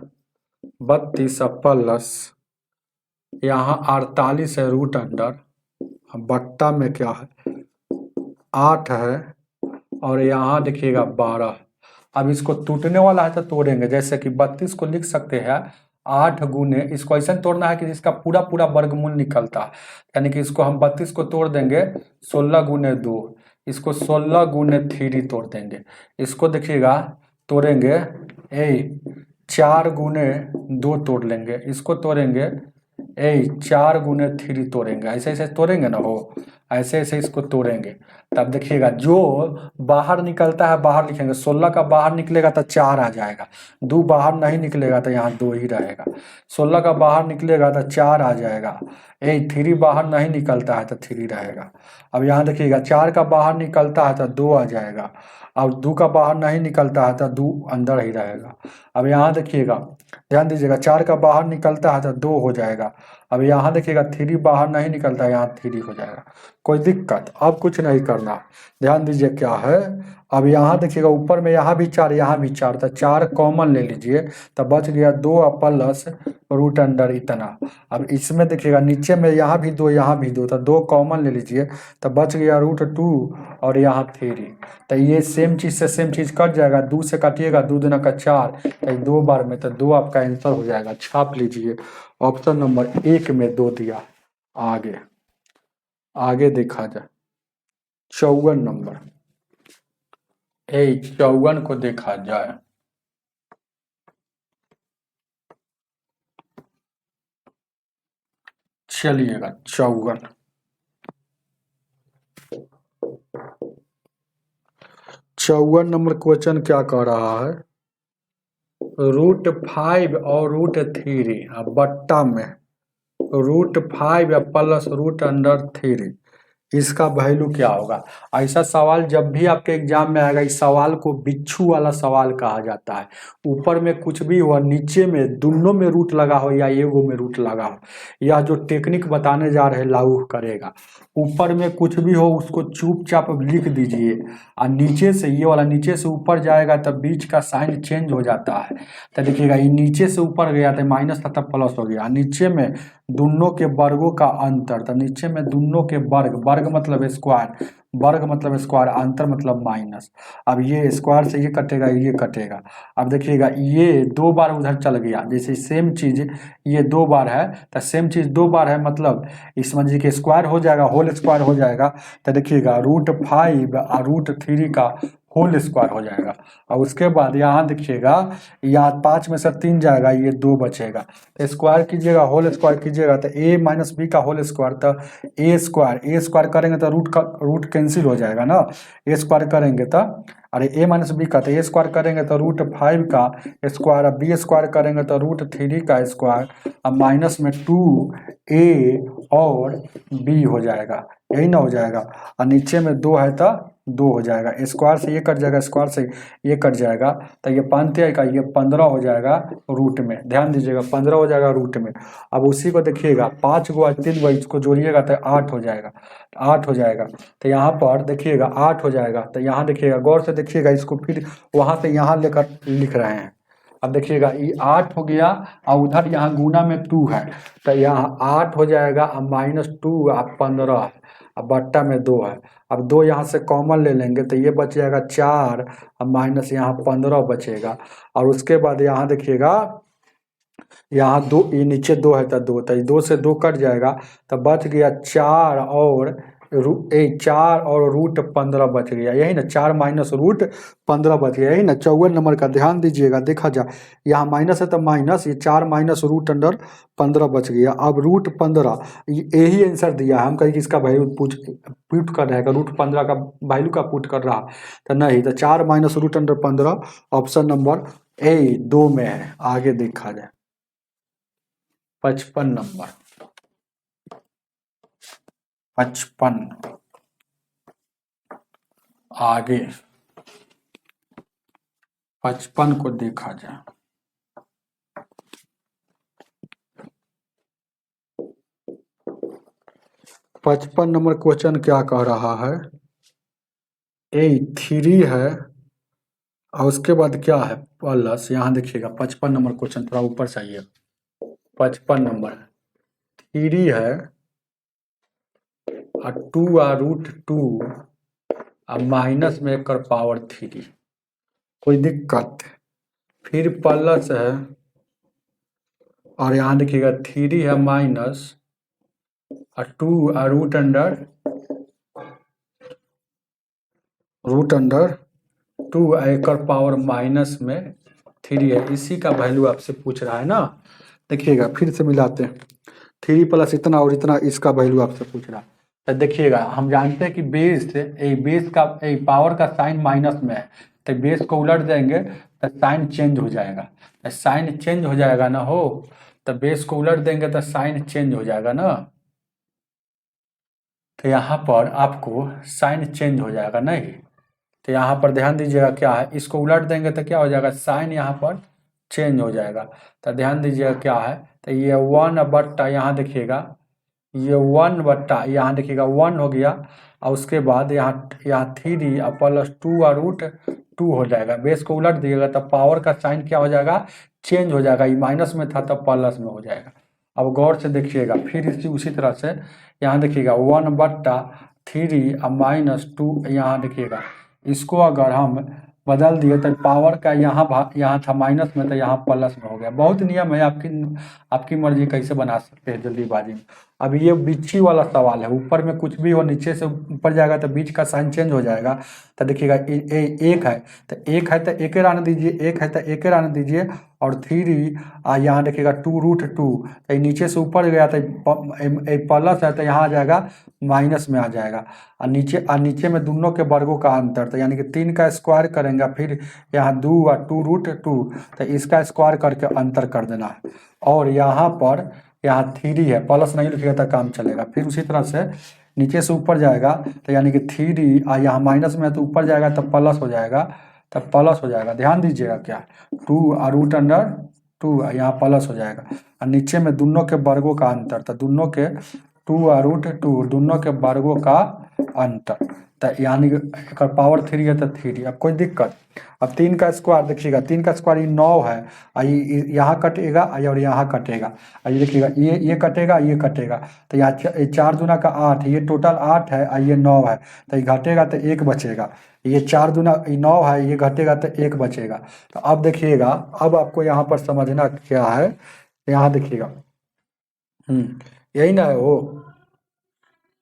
32 प्लस यहाँ 48 है, रूट अंडर बट्टा में क्या है 8 है, और यहाँ देखिएगा 12। अब इसको टूटने वाला है तो तोड़ेंगे, जैसे कि 32 को लिख सकते हैं 8 गुने, इसको ऐसा तोड़ना है कि जिसका पूरा पूरा वर्गमूल निकलता है, यानी कि इसको हम 32 को तोड़ देंगे 16 गुने 2, इसको 16 गुने 3 तोड़ देंगे। इसको देखिएगा तोड़ेंगे 4 गुने 2 तोड़ लेंगे, इसको तोड़ेंगे 4 गुने 3 तोड़ेंगे, ऐसे ऐसे तोड़ेंगे ना, हो ऐसे ऐसे इसको तोड़ेंगे। तब देखिएगा जो बाहर निकलता है बाहर लिखेंगे, 16 का बाहर निकलेगा तो 4 आ जाएगा, 2 बाहर नहीं निकलेगा तो यहाँ 2 ही रहेगा, 16 का बाहर निकलेगा तो 4 आ जाएगा, 3 बाहर नहीं निकलता है तो 3 रहेगा। अब यहाँ देखिएगा 4 का बाहर निकलता है तो 2 आ जाएगा, अब 2 का बाहर नहीं निकलता है तो 2 अंदर ही रहेगा। अब यहाँ देखिएगा, ध्यान दीजिएगा, 4 का बाहर निकलता है तो 2 हो जाएगा। अब यहाँ देखिएगा 3 बाहर नहीं निकलता है, यहाँ 3 हो जाएगा। कोई दिक्कत, अब कुछ नहीं करना, ध्यान दीजिए क्या है। अब यहाँ देखिएगा ऊपर में यहाँ भी 4 यहाँ भी 4, तो 4 कॉमन ले लीजिए, तो बच गया 2 प्लस रूट अंडर इतना। अब इसमें देखिएगा नीचे में यहाँ भी 2 यहाँ भी 2, तो 2 कॉमन ले लीजिए, तो बच गया √2 और यहाँ 3। तो ये सेम चीज़ से सेम चीज़ कट जाएगा, 2 से काटिएगा, 2 दूना का 4, तो 2 बार में, तो 2 आपका आंसर हो जाएगा। छाप लीजिए, ऑप्शन नंबर 1 में 2 दिया। आगे देखा जाए 54 नंबर, 54 को देखा जाए, चलिएगा 54 नंबर क्वेश्चन क्या कह रहा है, √5 और √3 बट्टा में √5 प्लस रूट अंडर 3, इसका वैल्यू क्या होगा। ऐसा सवाल जब भी आपके एग्जाम में आएगा, इस सवाल को बिच्छू वाला सवाल कहा जाता है। ऊपर में कुछ भी हो, नीचे में दोनों में रूट लगा हो या एगो में रूट लगा हो, या जो टेक्निक बताने जा रहे लागू करेगा। ऊपर में कुछ भी हो उसको चुपचाप लिख दीजिए, और नीचे से ये वाला नीचे से ऊपर जाएगा तब बीच का साइन चेंज हो जाता है। तो देखिएगा ये नीचे से ऊपर गया तो माइनस था तब प्लस हो गया। नीचे में दोनों के वर्गों का अंतर, तो नीचे में दोनों के वर्ग, वर्ग मतलब स्क्वायर, वर्ग मतलब स्क्वायर, अंतर मतलब माइनस। अब ये स्क्वायर से ये कटेगा, ये कटेगा। अब देखिएगा ये दो बार उधर चल गया, जैसे सेम चीज ये दो बार है तो सेम चीज दो बार है, मतलब इस समझिए कि स्क्वायर हो जाएगा, होल स्क्वायर हो जाएगा। तो देखिएगा √5 और √3 का होल स्क्वायर हो जाएगा। और उसके बाद यहाँ देखिएगा, यहाँ 5 में से 3 जाएगा, ये 2 बचेगा। तो स्क्वायर कीजिएगा, होल स्क्वायर कीजिएगा तो a माइनस बी का होल स्क्वायर, तो ए स्क्वायर करेंगे तो रूट कैंसिल हो जाएगा ना। ए स्क्वायर करेंगे तो, अरे a माइनस बी का, तो ए स्क्वायर करेंगे तो √5 का स्क्वायर, अब बी स्क्वायर करेंगे तो √3 का स्क्वायर, अब माइनस में 2a और b हो जाएगा, यही ना हो जाएगा। और नीचे में 2 है तो 2 हो जाएगा, स्क्वायर से ये कट जाएगा, स्क्वायर से ये कट जाएगा, तो ये 5 का ये 15 हो जाएगा रूट में। ध्यान दीजिएगा 15 हो जाएगा रूट में। अब उसी को देखिएगा 5 गो और 3 गो इसको जोड़िएगा तो 8 हो जाएगा, 8 हो जाएगा। तो यहाँ पर देखिएगा 8 हो जाएगा। तो यहाँ देखिएगा गौर से देखिएगा इसको, फिर वहाँ से यहाँ लेकर लिख रहे हैं। अब देखिएगा ये 8 हो गया और उधर यहाँ गुना में 2 है, तो यहाँ 8 हो जाएगा और -2 और 15 है, अब बट्टा में 2 है। अब 2 यहाँ से कॉमन ले लेंगे तो ये बच जाएगा 4 और माइनस यहाँ 15 बचेगा। और उसके बाद यहाँ देखिएगा यहाँ 2, ये नीचे 2 है तो 2, तो 2 से 2 कट जाएगा, तो बच गया 4 और 4 और √15 बच गया, यही ना 4 माइनस √15 बच गया, यही ना 54 नंबर का। ध्यान दीजिएगा, देखा जाए यहाँ माइनस है तो माइनस, ये 4 माइनस √15 बच गया। अब √15 यही आंसर दिया है, हम कहीं इसका वैल्यू पुट कर रहेगा, √15 का वैल्यू का पुट कर रहा तो नहीं, तो 4 माइनस √15 ऑप्शन नंबर ए 2 में है। आगे देखा जाए 55 नंबर, 55 आगे 55 को देखा जाए। पचपन नंबर क्वेश्चन क्या कह रहा है, 3 है और उसके बाद क्या है प्लस। यहाँ देखिएगा 55 नंबर क्वेश्चन थोड़ा ऊपर से आइए, 55 नंबर 3 है और 2 और √2 और माइनस में एक पावर 3, कोई दिक्कत। फिर प्लस है और यहाँ देखिएगा 3 है माइनस और 2 और √2 एक पावर माइनस में 3 है। इसी का वैल्यू आपसे पूछ रहा है ना। देखिएगा फिर से मिलाते हैं, 3 प्लस इतना और इतना, इसका वैल्यू आपसे पूछ रहा है। तो देखिएगा हम जानते हैं कि बेस का पावर का साइन माइनस में है, तो बेस को उलट देंगे तो साइन चेंज हो जाएगा। तो साइन चेंज हो जाएगा ना, हो तो बेस को उलट देंगे तो साइन चेंज हो जाएगा ना। तो यहाँ पर आपको साइन चेंज हो जाएगा नहीं। तो यहाँ पर ध्यान दीजिएगा क्या है, इसको उलट देंगे तो क्या हो जाएगा, साइन यहाँ पर चेंज हो जाएगा। तो ध्यान दीजिएगा क्या है, तो ये 1 बट्टा यहाँ देखिएगा, ये 1 बट्टा यहाँ देखिएगा 1 हो गया, और उसके बाद यहाँ 3 और +2 और √2 हो जाएगा। बेस को उलट दिएगा तो पावर का साइन क्या हो जाएगा, चेंज हो जाएगा। ये माइनस में था तब प्लस में हो जाएगा। अब गौर से देखिएगा फिर उसी तरह से यहाँ देखिएगा 1 बट्टा 3 और -2, यहाँ देखिएगा इसको अगर हम बदल दिए तो पावर का यहाँ था माइनस में तो यहाँ प्लस में हो गया। बहुत नियम है, आपकी मर्जी कैसे बना सकते हैं जल्दीबाजी में। अब ये बीची वाला सवाल है, ऊपर में कुछ भी हो नीचे से ऊपर जाएगा तो बीच का साइन चेंज हो जाएगा। तो देखिएगा एक है तो एक रहने दीजिए, एक है तो एक रहने दीजिए, और 3 यहाँ देखिएगा 2 √2, तो नीचे से ऊपर गया तो प्लस है तो यहाँ आ जाएगा माइनस में आ जाएगा। और नीचे में दोनों के वर्गों का अंतर, तो यानी कि 3 का स्क्वायर करेंगे, फिर यहाँ 2 और 2 √2, तो इसका स्क्वायर करके अंतर कर देना है। और यहाँ पर यहाँ 3 है, प्लस नहीं लिखिएगा तो काम चलेगा। फिर उसी तरह से नीचे से ऊपर जाएगा तो यानी कि 3 यहाँ माइनस में है तो ऊपर जाएगा तब प्लस हो जाएगा, तब प्लस हो जाएगा। ध्यान दीजिएगा क्या 2 और रूट अंडर 2 यहाँ प्लस हो जाएगा। और नीचे में दोनों के वर्गों का अंतर, तो दोनों के 2 और रूट 2 दोनों के वर्गों का अंतर, तो यानी कि पावर 3 है तो 3। अब कोई दिक्कत। अब 3 का स्क्वायर देखिएगा, 3 का स्क्वायर ये 9 है, यहाँ कटेगा और यहाँ कटेगा, और ये देखिएगा ये कटेगा ये कटेगा, तो यहाँ 4 दूना का 8, ये टोटल 8 है और ये 9 है, तो ये घटेगा तो 1 बचेगा। ये 4 दूना 9 है, ये घटेगा तो 1 बचेगा। तो अब देखिएगा, अब आपको यहाँ पर समझना क्या है, यहाँ देखिएगा यही ना है वो,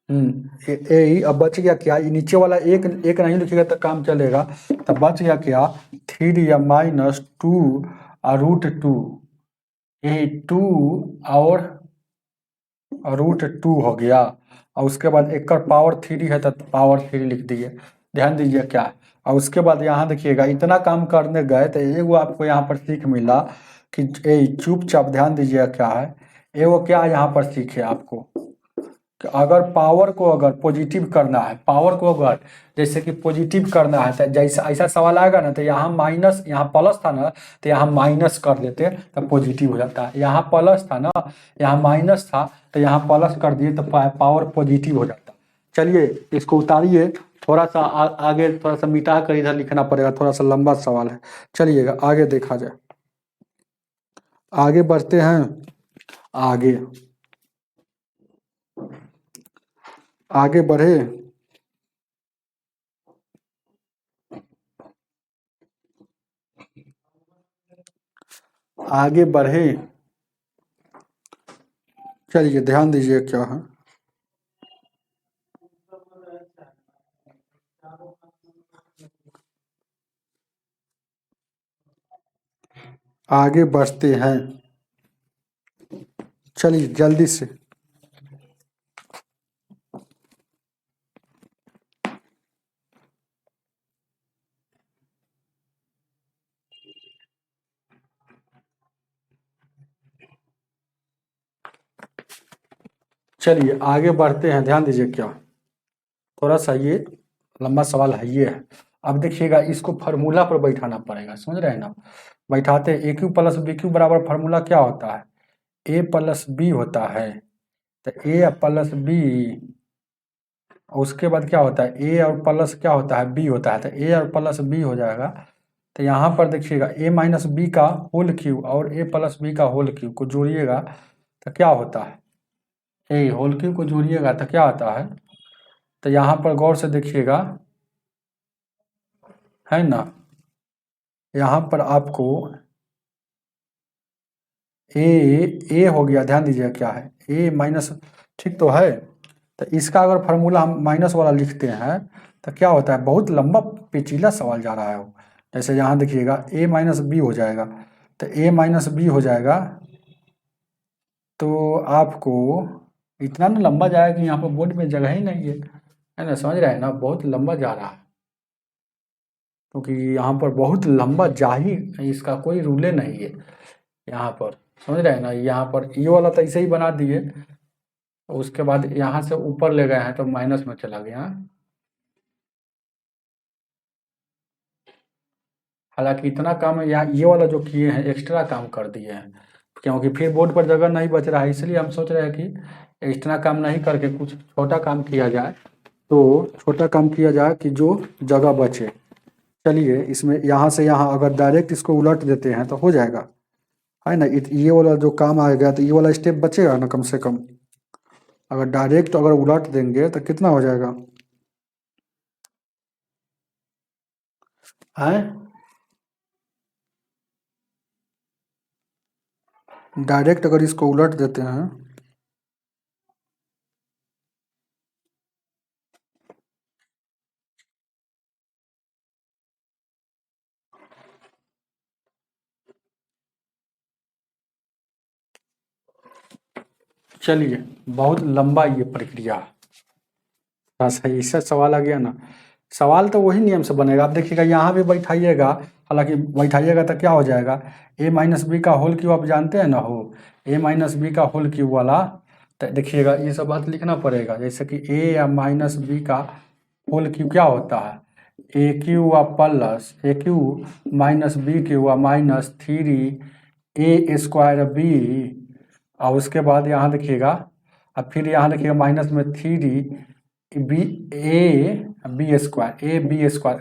यही। अब बच गया क्या, ये नीचे वाला एक एक नहीं लिखिएगा तो काम चलेगा। तब बच गया क्या 3 या -2 और रूट 2, यही 2 और रूट 2 हो गया। और उसके बाद एक पावर 3 है तो पावर 3 लिख दिए। ध्यान दीजिए क्या, और उसके बाद यहाँ देखिएगा इतना काम करने गए तो एगो आपको यहाँ पर सीख मिला कि चुपचाप ध्यान दीजिएगा क्या है, एगो क्या यहाँ पर सीख है आपको कि अगर पावर को अगर पॉजिटिव करना है, पावर को अगर जैसे कि पॉजिटिव करना है, तो जैसा ऐसा सवाल आएगा ना, तो यहाँ माइनस, यहाँ प्लस था ना तो यहाँ माइनस कर देते तो पॉजिटिव हो जाता है, यहाँ प्लस था ना यहाँ माइनस था तो यहाँ प्लस कर दिए तो पावर पॉजिटिव हो जाता। चलिए इसको उतारिए, थोड़ा सा आगे थोड़ा सा मिटा कर इधर लिखना पड़ेगा, थोड़ा सा लंबा सवाल है। चलिएगा आगे देखा जाए, आगे बढ़ते हैं। आगे आगे बढ़े, आगे बढ़े। चलिए ध्यान दीजिए क्या है, आगे बढ़ते हैं। चलिए जल्दी से, चलिए आगे बढ़ते हैं। ध्यान दीजिए क्या, थोड़ा सा ये लंबा सवाल है ये है। अब देखिएगा इसको फार्मूला पर बैठाना पड़ेगा, समझ रहे हैं ना। बैठाते ए क्यू प्लस बी क्यू बराबर फार्मूला क्या होता है, ए प्लस बी होता है। तो ए प्लस बी, उसके बाद क्या होता है ए और प्लस क्या होता है बी होता है, तो ए और प्लस बी हो जाएगा। तो यहाँ पर देखिएगा ए माइनस बी का होल क्यू और ए प्लस बी का होल क्यू को जोड़िएगा तो क्या होता है, ए होल क्यू को जोड़िएगा तो क्या आता है। तो यहाँ पर गौर से देखिएगा, है ना, यहाँ पर आपको ए हो गया। ध्यान दीजिएगा क्या है ए माइनस, ठीक तो है। तो इसका अगर फार्मूला हम माइनस वाला लिखते हैं तो क्या होता है, बहुत लंबा पेचीला सवाल जा रहा है वो। जैसे यहाँ देखिएगा ए माइनस बी हो जाएगा, तो ए माइनस बी हो जाएगा, तो आपको इतना ना लंबा जाएगा कि यहाँ पर बोर्ड में जगह ही नहीं है ना, समझ रहे हैं ना, बहुत लंबा जा रहा है क्योंकि यहाँ पर बहुत लंबा जा ही, इसका कोई रूले नहीं है यहाँ पर, समझ रहे हैं ना। यहाँ पर ये वाला तो ऐसे ही बना दिए, उसके बाद यहाँ से ऊपर ले गए हैं तो माइनस में चला गया। हालांकि इतना काम यहाँ ये वाला जो किए हैं एक्स्ट्रा काम कर दिए हैं, क्योंकि फिर बोर्ड पर जगह नहीं बच रहा है, इसलिए हम सोच रहे हैं कि एक्स्ट्रा काम नहीं करके कुछ छोटा काम किया जाए, तो छोटा काम किया जाए कि जो जगह बचे। चलिए इसमें यहाँ से यहाँ अगर डायरेक्ट इसको उलट देते हैं तो हो जाएगा, है ना। ये वाला जो काम आएगा तो ये वाला स्टेप बचेगा ना कम से कम। अगर डायरेक्ट अगर उलट देंगे तो कितना हो जाएगा, है डायरेक्ट अगर इसको उलट देते हैं चलिए बहुत लंबा ये प्रक्रिया, सही इससे सवाल आ गया ना। सवाल तो वही नियम से बनेगा। आप देखिएगा यहाँ भी बैठाइएगा, हालांकि बैठाइएगा तो क्या हो जाएगा, ए माइनस बी का होल क्यूब आप जानते हैं ना हो, ए माइनस बी का होल क्यूब वाला तो देखिएगा ये सब बात लिखना पड़ेगा, जैसे कि ए या माइनस बी का होल क्यू क्या होता है, ए क्यू व प्लस ए क्यू माइनस बी क्यू व माइनस 3 a² बी, और उसके बाद यहाँ देखिएगा, अब फिर यहाँ देखिएगा माइनस में 3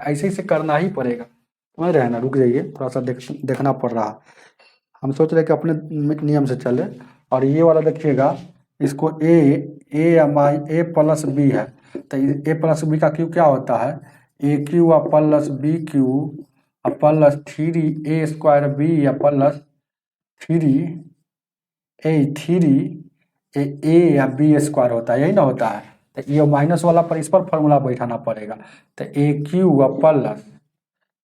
ऐसे ऐसे करना ही पड़ेगा, समझ रहे हैं ना। रुक जाइए, थोड़ा सा देखना पड़ रहा है, हम सोच रहे हैं कि अपने नियम से चले। और ये वाला देखिएगा, इसको ए प्लस बी है, तो ए प्लस बी का क्यू क्या होता है, a cube plus b cube plus 3 a² b plus 3 या b² होता है, यही ना होता है। तो ये माइनस वाला पर इस पर फॉर्मूला बैठाना पड़ेगा। तो ए क्यू प्लस,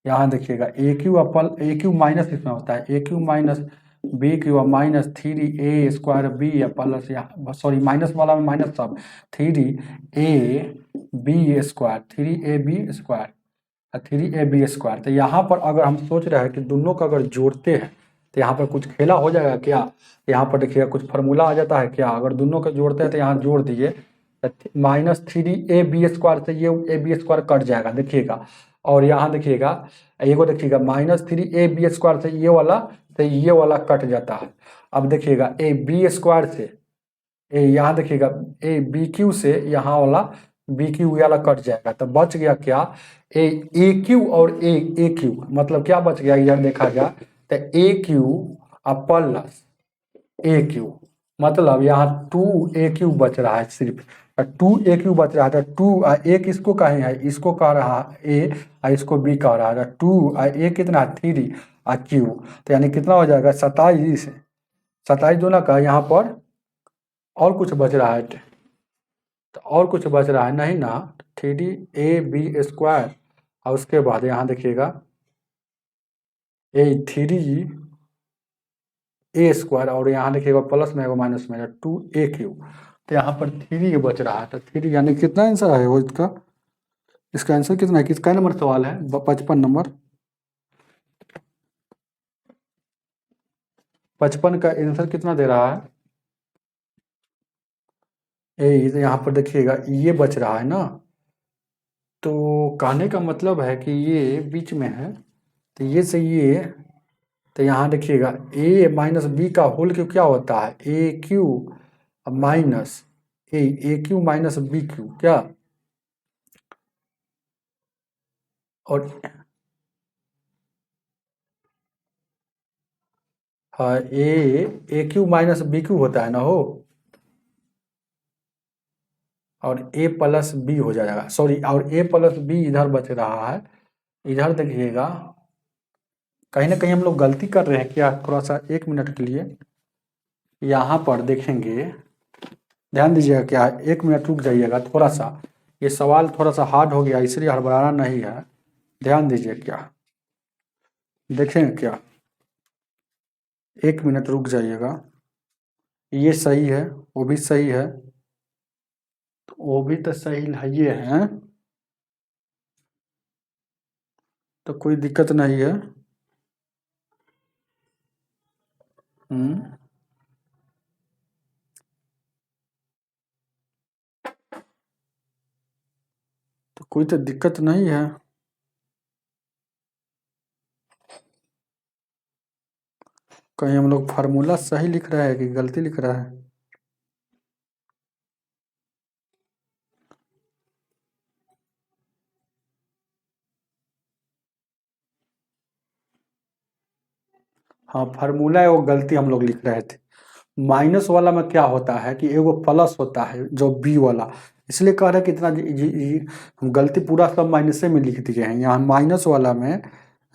यहाँ देखिएगा ए क्यू माइनस इसमें होता है, a cube minus b cube minus 3 a² b plus, यहाँ सॉरी माइनस वाला में माइनस सब 3ab² तो यहाँ पर अगर हम सोच रहे हैं कि दोनों का अगर जोड़ते हैं तो यहाँ पर कुछ खेला हो जाएगा क्या, यहाँ पर देखिएगा कुछ फार्मूला आ जाता है क्या, अगर दोनों को जोड़ते हैं तो यहाँ जोड़ दीजिए, -3ab² से ये ab² कट जाएगा देखिएगा। और यहाँ देखिएगा एगो देखिएगा -3ab² से ये वाला कट जाता है। अब देखिएगा ab² से यहाँ देखिएगा bq से यहाँ वाला bq वाला कट जाएगा, तो बच गया क्या, aq और aq मतलब क्या बच गया, इधर देखा गया तो aq प्लस aq, मतलब यहाँ 2aq बच रहा है, सिर्फ 2aq बच रहा है। तो 2 a किसको कहे हैं, इसको कह रहा है a और इसको b कह रहा है, 2 a कितना 3 और q, तो यानी कितना हो जाएगा 27 दोनों का। यहाँ पर और कुछ बच रहा है, तो और कुछ बच रहा है नहीं ना, 3ab² और उसके बाद यहाँ देखिएगा 3a² और यहाँ देखिएगा प्लस में एगो माइनस में 2aq, तो यहाँ पर 3 बच रहा है। तो 3 यानी कितना आंसर है वो इसका आंसर कितना है, किसका नंबर सवाल है, 55 नंबर, 55 का आंसर कितना दे रहा है, यहाँ पर देखिएगा ये बच रहा है ना, तो कहने का मतलब है कि ये बीच में है, तो ये से ये, तो यहाँ देखिएगा a माइनस बी का होल क्यू क्या होता है, a cube minus A cube minus b Q क्या, और हाँ ए क्यू माइनस बी क्यू होता है ना हो, और a प्लस बी हो जाएगा, सॉरी, और a प्लस बी इधर बच रहा है। इधर देखिएगा कहीं ना कहीं हम लोग गलती कर रहे हैं क्या, थोड़ा सा 1 मिनट के लिए यहाँ पर देखेंगे, ध्यान दीजिएगा क्या, 1 मिनट रुक जाइएगा, थोड़ा सा ये सवाल थोड़ा सा हार्ड हो गया इसलिए हड़बड़ाना नहीं है, ध्यान दीजिए क्या, देखेंगे क्या, 1 मिनट रुक जाइएगा, ये सही है वो भी सही है, तो वो भी तो सही है, ये है तो कोई दिक्कत नहीं है। तो कोई तो दिक्कत नहीं है, कहीं हम लोग फार्मूला सही लिख रहे हैं कि गलती लिख रहा है। हाँ फार्मूला है वो गलती हम लोग लिख रहे थे, माइनस वाला में क्या होता है कि एगो प्लस होता है जो बी वाला, इसलिए कह रहे हैं कि इतना हम गलती पूरा सब माइनसे में लिख दिए हैं, यहाँ माइनस वाला में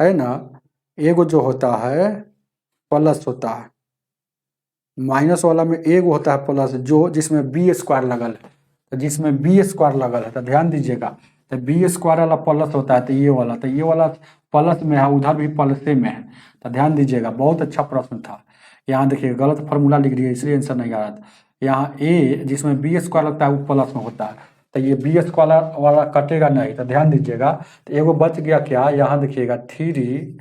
है ना एगो जो होता है प्लस होता है, माइनस वाला में एगो होता है प्लस जो जिसमें b² लगल है, तो जिसमें b² लगल है तो ध्यान दीजिएगा, तो b² वाला प्लस होता है, तो ये वाला प्लस में है, उधर भी प्लसे में है, तो ध्यान दीजिएगा, बहुत अच्छा प्रश्न था। यहाँ देखिए गलत फार्मूला लिख दिया इसलिए आंसर नहीं आ रहा था, यहाँ a जिसमें b² लगता है वो प्लस में होता है, तो ये b² वाला कटेगा नहीं, तो ध्यान दीजिएगा, तो एगो बच गया क्या, यहाँ देखिएगा 3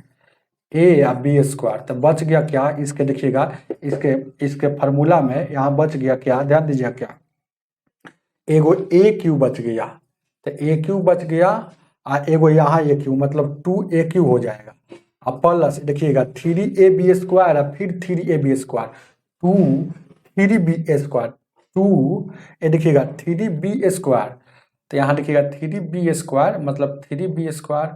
ए या बी स्क्वायर। तो बच गया क्या, इसके देखिएगा, इसके इसके फार्मूला में यहाँ बच गया क्या, ध्यान दीजिए क्या, एगो ए क्यू बच गया। तो ए क्यू बच गया और एगो यहाँ ए क्यू, मतलब 2 ए क्यू हो जाएगा। अब प्लस देखिएगा 3 ए बी स्क्वायर और फिर 3 A B square, 3 B square, 2 देखिएगा 3 बी स्क्वायर। तो यहाँ देखिएगा 3 बी स्क्वायर मतलब 3 बी स्क्वायर।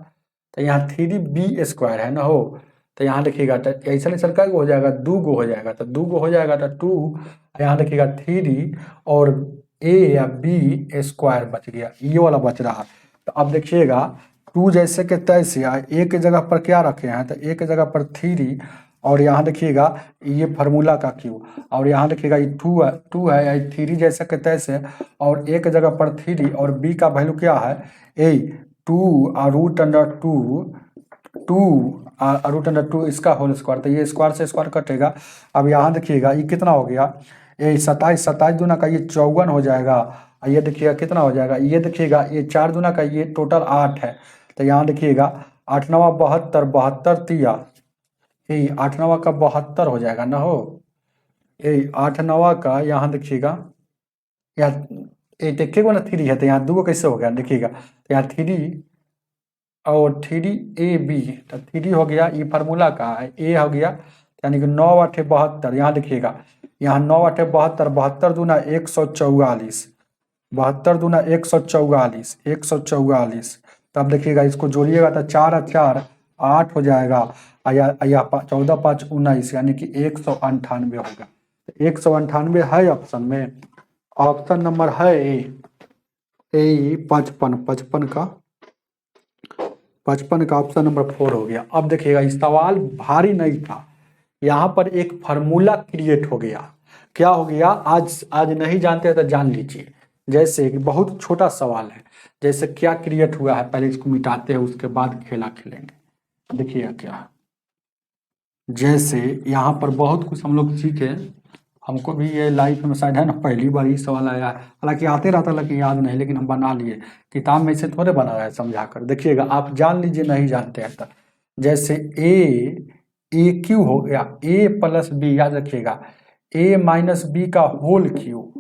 तो यहाँ 3 बी स्क्वायर है ना हो। तो यहाँ देखिएगा तो ऐसा नहीं सरकार हो जाएगा, 2 गो हो जाएगा। तो 2 गो हो जाएगा तो 2, यहाँ देखिएगा 3 और ए या बी स्क्वायर बच गया, ये वाला बच रहा। तो अब देखिएगा 2 जैसे के तैसे ए के जगह पर क्या रखे हैं, तो ए के जगह पर 3 और यहाँ देखिएगा ये फार्मूला का क्यू, और यहाँ देखिएगा ये 2 है या 3 जैसे के तैसे, और ए के जगह पर 3 और बी का वैल्यू क्या है 2 और √2 इसका होल स्क्वायर। तो ये स्क्वायर से स्क्वायर कटेगा। अब यहाँ देखिएगा ये कितना हो गया, ये 27 दूना का ये 54 हो जाएगा। ये देखिएगा कितना हो जाएगा, ये देखिएगा ये 4 दूना का ये टोटल 8 है। तो यहाँ देखिएगा 8 9 72, 72 तिया, ये 8 9 का 72 हो जाएगा ना हो। ये 8 9 का यहाँ देखिएगा, यहाँ ये देखिएगा ना 3 है, तो यहाँ 2 कैसे हो गया देखिएगा। तो यहाँ 3 और 3 AB, तो 3 हो गया, ये फार्मूला का है, ए हो गया यानी कि 9 8 72। यहाँ देखिएगा यहाँ 9 8 72, 72 दूना 144, 72 दूना 144, 144। तब देखिएगा इसको जोड़िएगा तो 4 और 4 8 हो जाएगा, या 14 5 19 यानी कि 198 होगा। 198 है ऑप्शन में, ऑप्शन नंबर है ए 55 का ऑप्शन नंबर 4 हो गया। अब देखिएगा इस सवाल भारी नहीं था, यहाँ पर एक फार्मूला क्रिएट हो गया। क्या हो गया, आज नहीं जानते तो जान लीजिए। जैसे कि बहुत छोटा सवाल है, जैसे क्या क्रिएट हुआ है, पहले इसको मिटाते हैं उसके बाद खेला खेलेंगे। देखिएगा क्या, जैसे यहाँ पर बहुत कुछ हम लोग सीखे, हमको भी ये लाइफ में शायद है ना पहली बार ही सवाल आया है, हालांकि आते रहता लेकिन याद नहीं, लेकिन हम बना लिए, किताब में से थोड़े बना रहा है समझा कर। देखिएगा आप जान लीजिए नहीं जानते हैं तो, जैसे ए क्यू हो गया, ए प्लस बी, याद रखिएगा ए माइनस बी का होल क्यू,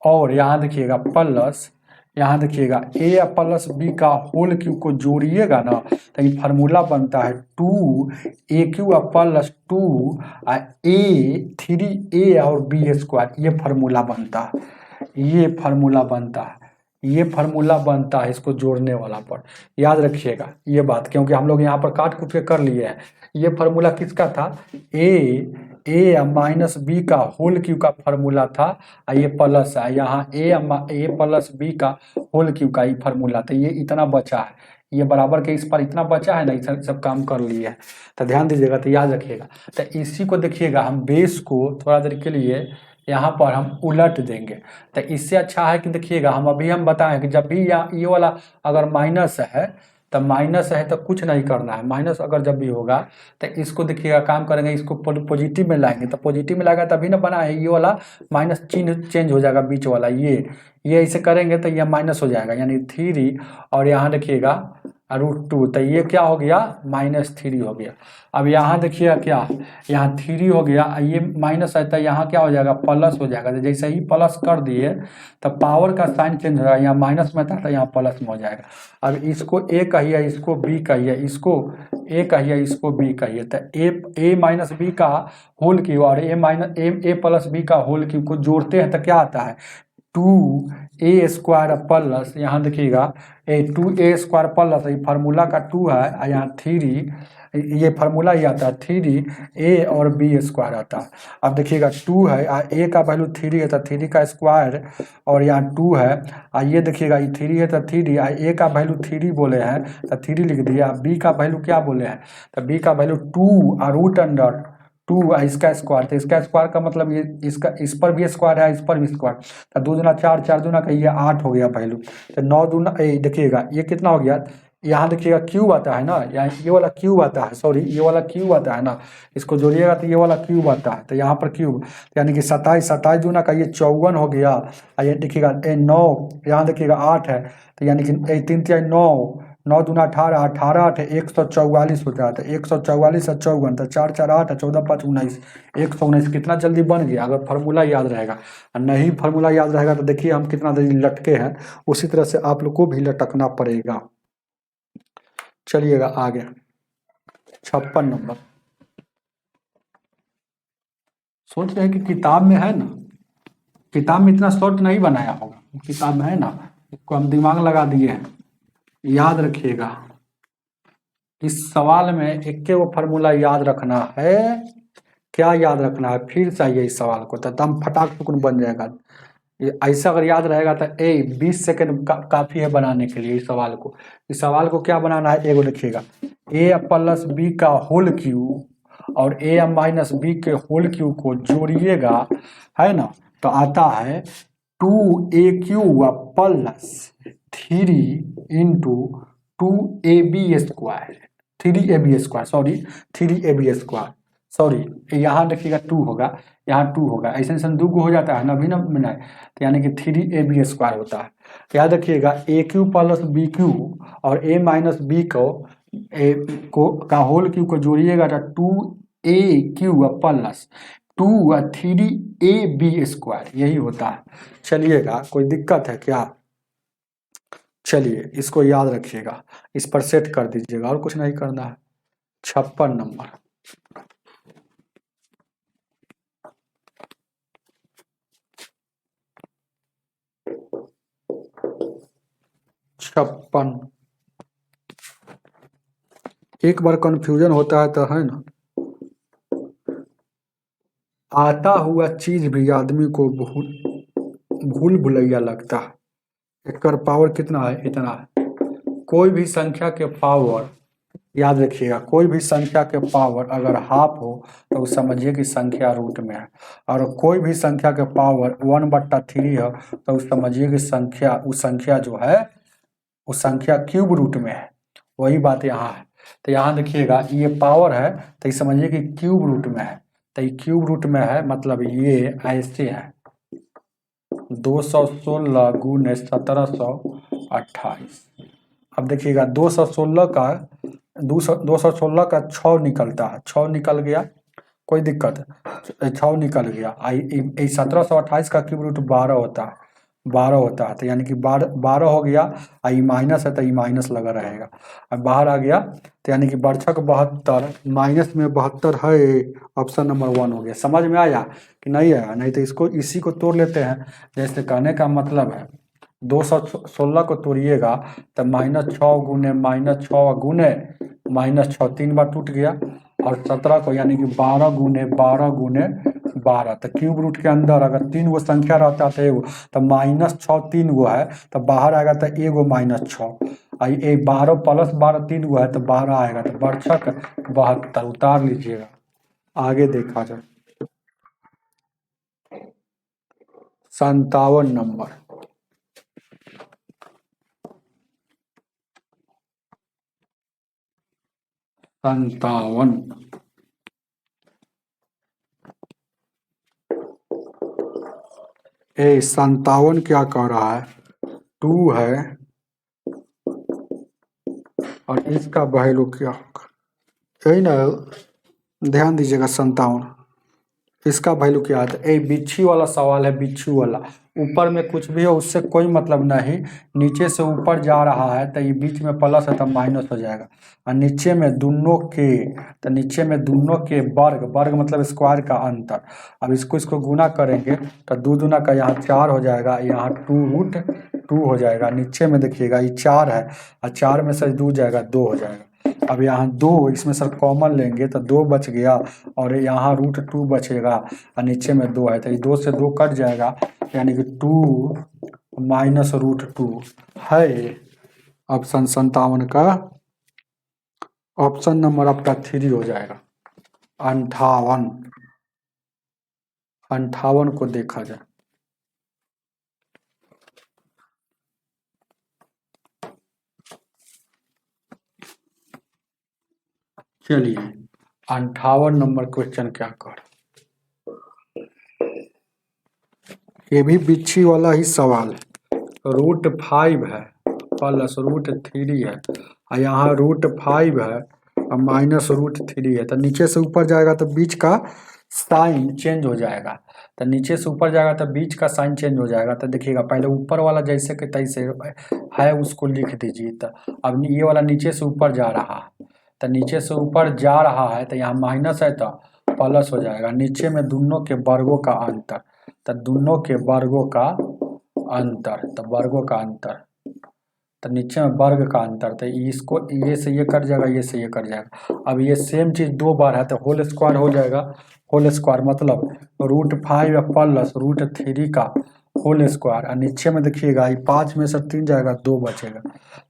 और यहाँ देखिएगा प्लस, यहाँ देखिएगा ए प्लस बी का होल क्यू को जोड़िएगा ना तो ये फार्मूला बनता है 2 AQ प्लस 2 ए 3 और बी स्क्वायर। ये फार्मूला बनता है, ये फार्मूला बनता है, ये फार्मूला बनता है इसको जोड़ने वाला पर। याद रखिएगा ये बात, क्योंकि हम लोग यहाँ पर काट कुट के कर लिए हैं। ये फार्मूला किसका था, ए माइनस बी का होल क्यू का फार्मूला था, ये प्लस है यहाँ ए प्लस बी का होल क्यू का ये फार्मूला था। ये इतना बचा है, ये बराबर के इस पर इतना बचा है ना, सब काम कर लिए है। तो ध्यान दीजिएगा, तो याद रखिएगा। तो इसी को देखिएगा हम बेस को थोड़ा देर के लिए यहाँ पर हम उलट देंगे। तो इससे अच्छा है कि देखिएगा हम बताएं कि जब भी यहाँ ये वाला अगर माइनस है तो माइनस है तो कुछ नहीं करना है, माइनस अगर जब भी होगा तो इसको देखिएगा काम करेंगे, इसको पॉजिटिव में लाएंगे। तो पॉजिटिव में लाएगा तभी ना बना है, ये वाला माइनस चिन्ह चेंज हो जाएगा बीच वाला, ये ऐसे करेंगे तो ये माइनस हो जाएगा, यानी 3 और यहाँ देखिएगा √2, तो ये क्या हो गया -3 हो गया। अब यहाँ देखिएगा क्या, यहाँ 3 हो गया, ये माइनस है तो यहाँ क्या हो जाएगा प्लस हो जाएगा। तो जैसे ही प्लस कर दिए तो पावर का साइन चेंज हो जाएगा, यहाँ माइनस में था तो यहाँ प्लस में हो जाएगा। अब इसको ए कहिए, इसको बी कहिए, इसको ए कहिए, इसको बी कहिए। तो ए माइनस बी का होल क्यू और ए प्लस बी का होल क्यू को जोड़ते हैं तो क्या आता है 2A स्क्वायर प्लस, यहाँ देखिएगा 2A स्क्वायर प्लस, ये फार्मूला का 2 है, यहाँ 3, ये फार्मूला ही आता है 3A और B स्क्वायर आता है। अब देखिएगा 2 है, A का वैल्यू 3 है तो 3 का स्क्वायर, और यहाँ 2 है, ये देखिएगा ये 3 है तो 3, A का वैल्यू 3 बोले हैं तो 3 लिख दिया। B का वैल्यू क्या बोले हैं, तो B का वैल्यू 2 √2 इसका स्क्वायर। तो इसका स्क्वायर का मतलब ये इसका इस पर भी स्क्वायर है, इस पर भी स्क्वायर। तो 2 दूना 4, 4 दूना का ये 8 हो गया वैल्यू। तो 9 दूना देखिएगा ये कितना हो गया, यहाँ देखिएगा क्यूब आता है ना, यहाँ ये वाला क्यूब आता है, सॉरी ये वाला क्यूब आता है ना, इसको जोड़िएगा तो ये वाला क्यूब आता है। तो यहाँ पर क्यूब यानी कि 27 दूना का ये 54 हो गया। ये देखिएगा 9, यहाँ देखिएगा 8 है, तो यानी कि 3 3 9, 9 दूना 18, 18 8 144 हो जाता है, 144 और 54 तो 4 4 8 14 5 19, 119 कितना जल्दी बन गया अगर फार्मूला याद रहेगा। और नहीं फार्मूला याद रहेगा तो देखिए हम कितना जल्दी लटके हैं, उसी तरह से आप लोग को भी लटकना पड़ेगा। चलिएगा आगे 56 नंबर। सोच रहे हैं कि किताब में है ना, किताब में इतना शॉर्ट नहीं बनाया होगा, किताब में है ना, इसको हम दिमाग लगा दिए हैं। याद रखिएगा इस सवाल में एक वो फार्मूला याद रखना है। क्या याद रखना है फिर चाहिए इस सवाल को, तो दम फटाक टुकन बन जाएगा। ये ऐसा अगर याद रहेगा तो 20 सेकंड काफी है बनाने के लिए इस सवाल को। इस सवाल को क्या बनाना है, एगो लिखिएगा a प्लस बी का होल क्यूब और a माइनस बी के होल क्यूब को जोड़िएगा, है ना, तो आता है 2a³ plus 3 into 2ab², 3ab², sorry 3ab², sorry यहाँ देखिएगा 2 होगा, यहाँ 2 होगा, ऐसे ऐसे 2 हो जाता है ना, अभी ना बनाए, तो यानी कि 3ab² होता है। याद रखिएगा a³ प्लस b³ और a माइनस बी को का होल क्यूब को जोड़िएगा तो 2a³ प्लस 3ab², यही होता है। चलिएगा कोई दिक्कत है क्या? चलिए इसको याद रखिएगा, इस पर सेट कर दीजिएगा और कुछ नहीं करना है। 56 नंबर। 56 एक बार कंफ्यूजन होता है तो है ना, आता हुआ चीज भी आदमी को भूल भुलैया लगता है। एक पावर कितना है, इतना है। कोई भी संख्या के पावर, याद रखिएगा, कोई भी संख्या के पावर अगर हाफ हो तो समझिए कि संख्या रूट में है, और कोई भी संख्या के पावर 1/3 है तो समझिए कि संख्या, उस संख्या जो है उस संख्या क्यूब रूट में है। वही बात यहाँ है। तो यहाँ देखिएगा ये पावर है तो ये समझिए कि क्यूब रूट में है, तो ये क्यूब रूट में है मतलब ये ऐसे है 216 गुने 1728। अब देखिएगा 216 का 6 निकलता है, 6 निकल गया, कोई दिक्कत है, 6 निकल गया। 1728 का क्यूब रूट 12 होता है, 12 होता है, तो यानी कि 12 हो गया। आई माइनस है तो ये माइनस लगा रहेगा, अब बाहर आ गया तो यानी कि बरछक 72, माइनस में 72 है, ऑप्शन नंबर 1 हो गया। समझ में आया कि नहीं आया? नहीं तो इसको इसी को तोड़ लेते हैं। जैसे कहने का मतलब है 216 को तोड़िएगा तो -6 गुने -6 गुने -6 3 बार टूट गया, और 17 को यानी कि 12 गुने 12 गुने 12, तो क्यूब रूट के अंदर अगर 3 गो संख्या रहता तो एगो, तो -6 3 गो है तो बाहर आएगा तो एगो -6, 12 प्लस 12 3 गो है तो 12 आएगा, तो बरछक 72 उतार लीजिएगा। आगे देखा जाए 57 नंबर। 57 57 क्या कह रहा है, 2 है और इसका वैल्यू क्या होगा, यही ना, ध्यान दीजिएगा 57 इसका वैल्यू क्या आता है। बिच्छी वाला सवाल है, बिच्छू वाला, ऊपर में कुछ भी हो उससे कोई मतलब नहीं, नीचे से ऊपर जा रहा है तो ये बीच में प्लस है तो माइनस हो जाएगा, और नीचे में दोनों के, तो नीचे में दोनों के वर्ग, वर्ग मतलब स्क्वायर का अंतर। अब इसको गुना करेंगे तो 2 दूना का यहाँ 4 हो जाएगा, यहाँ 2√2 हो जाएगा। नीचे में देखिएगा ये 4 है और 4 में से 2 जाएगा, 2 हो जाएगा। अब यहाँ 2, इसमें सर कॉमन लेंगे तो 2 बच गया, और यहाँ √2 बचेगा, और नीचे में 2 है तो ये 2 से 2 कट जाएगा, यानी कि 2 माइनस √2 है। ऑप्शन 57 का ऑप्शन नंबर आपका 3 हो जाएगा। 58 को देखा जाए, चलिए 58 नंबर क्वेश्चन क्या कर, ये भी बिच्छी वाला ही सवाल है। √5 है प्लस √3 है और यहाँ √5 है और -√3 है। तो नीचे से ऊपर जाएगा तो बीच का साइन चेंज हो जाएगा। तो नीचे से ऊपर जाएगा तो बीच का साइन चेंज हो जाएगा। तो देखिएगा पहले ऊपर वाला जैसे कि तैसे है उसको लिख दीजिए। तो अब ये वाला नीचे से ऊपर जा रहा है, तो नीचे से ऊपर जा रहा है तो यहाँ माइनस है तो प्लस हो जाएगा। नीचे में दोनों के वर्गों का अंतर, तो दोनों के वर्गों का अंतर, तो वर्गों का अंतर, तो नीचे में वर्ग का अंतर, तो इसको ये से ये कट जाएगा, ये से ये कट जाएगा। अब ये सेम चीज़ दो बार है तो होल स्क्वायर हो जाएगा। होल स्क्वायर मतलब √5 प्लस √3 का होल स्क्वायर, और नीचे में देखिएगा ये 5 में से 3 जाएगा, 2 बचेगा।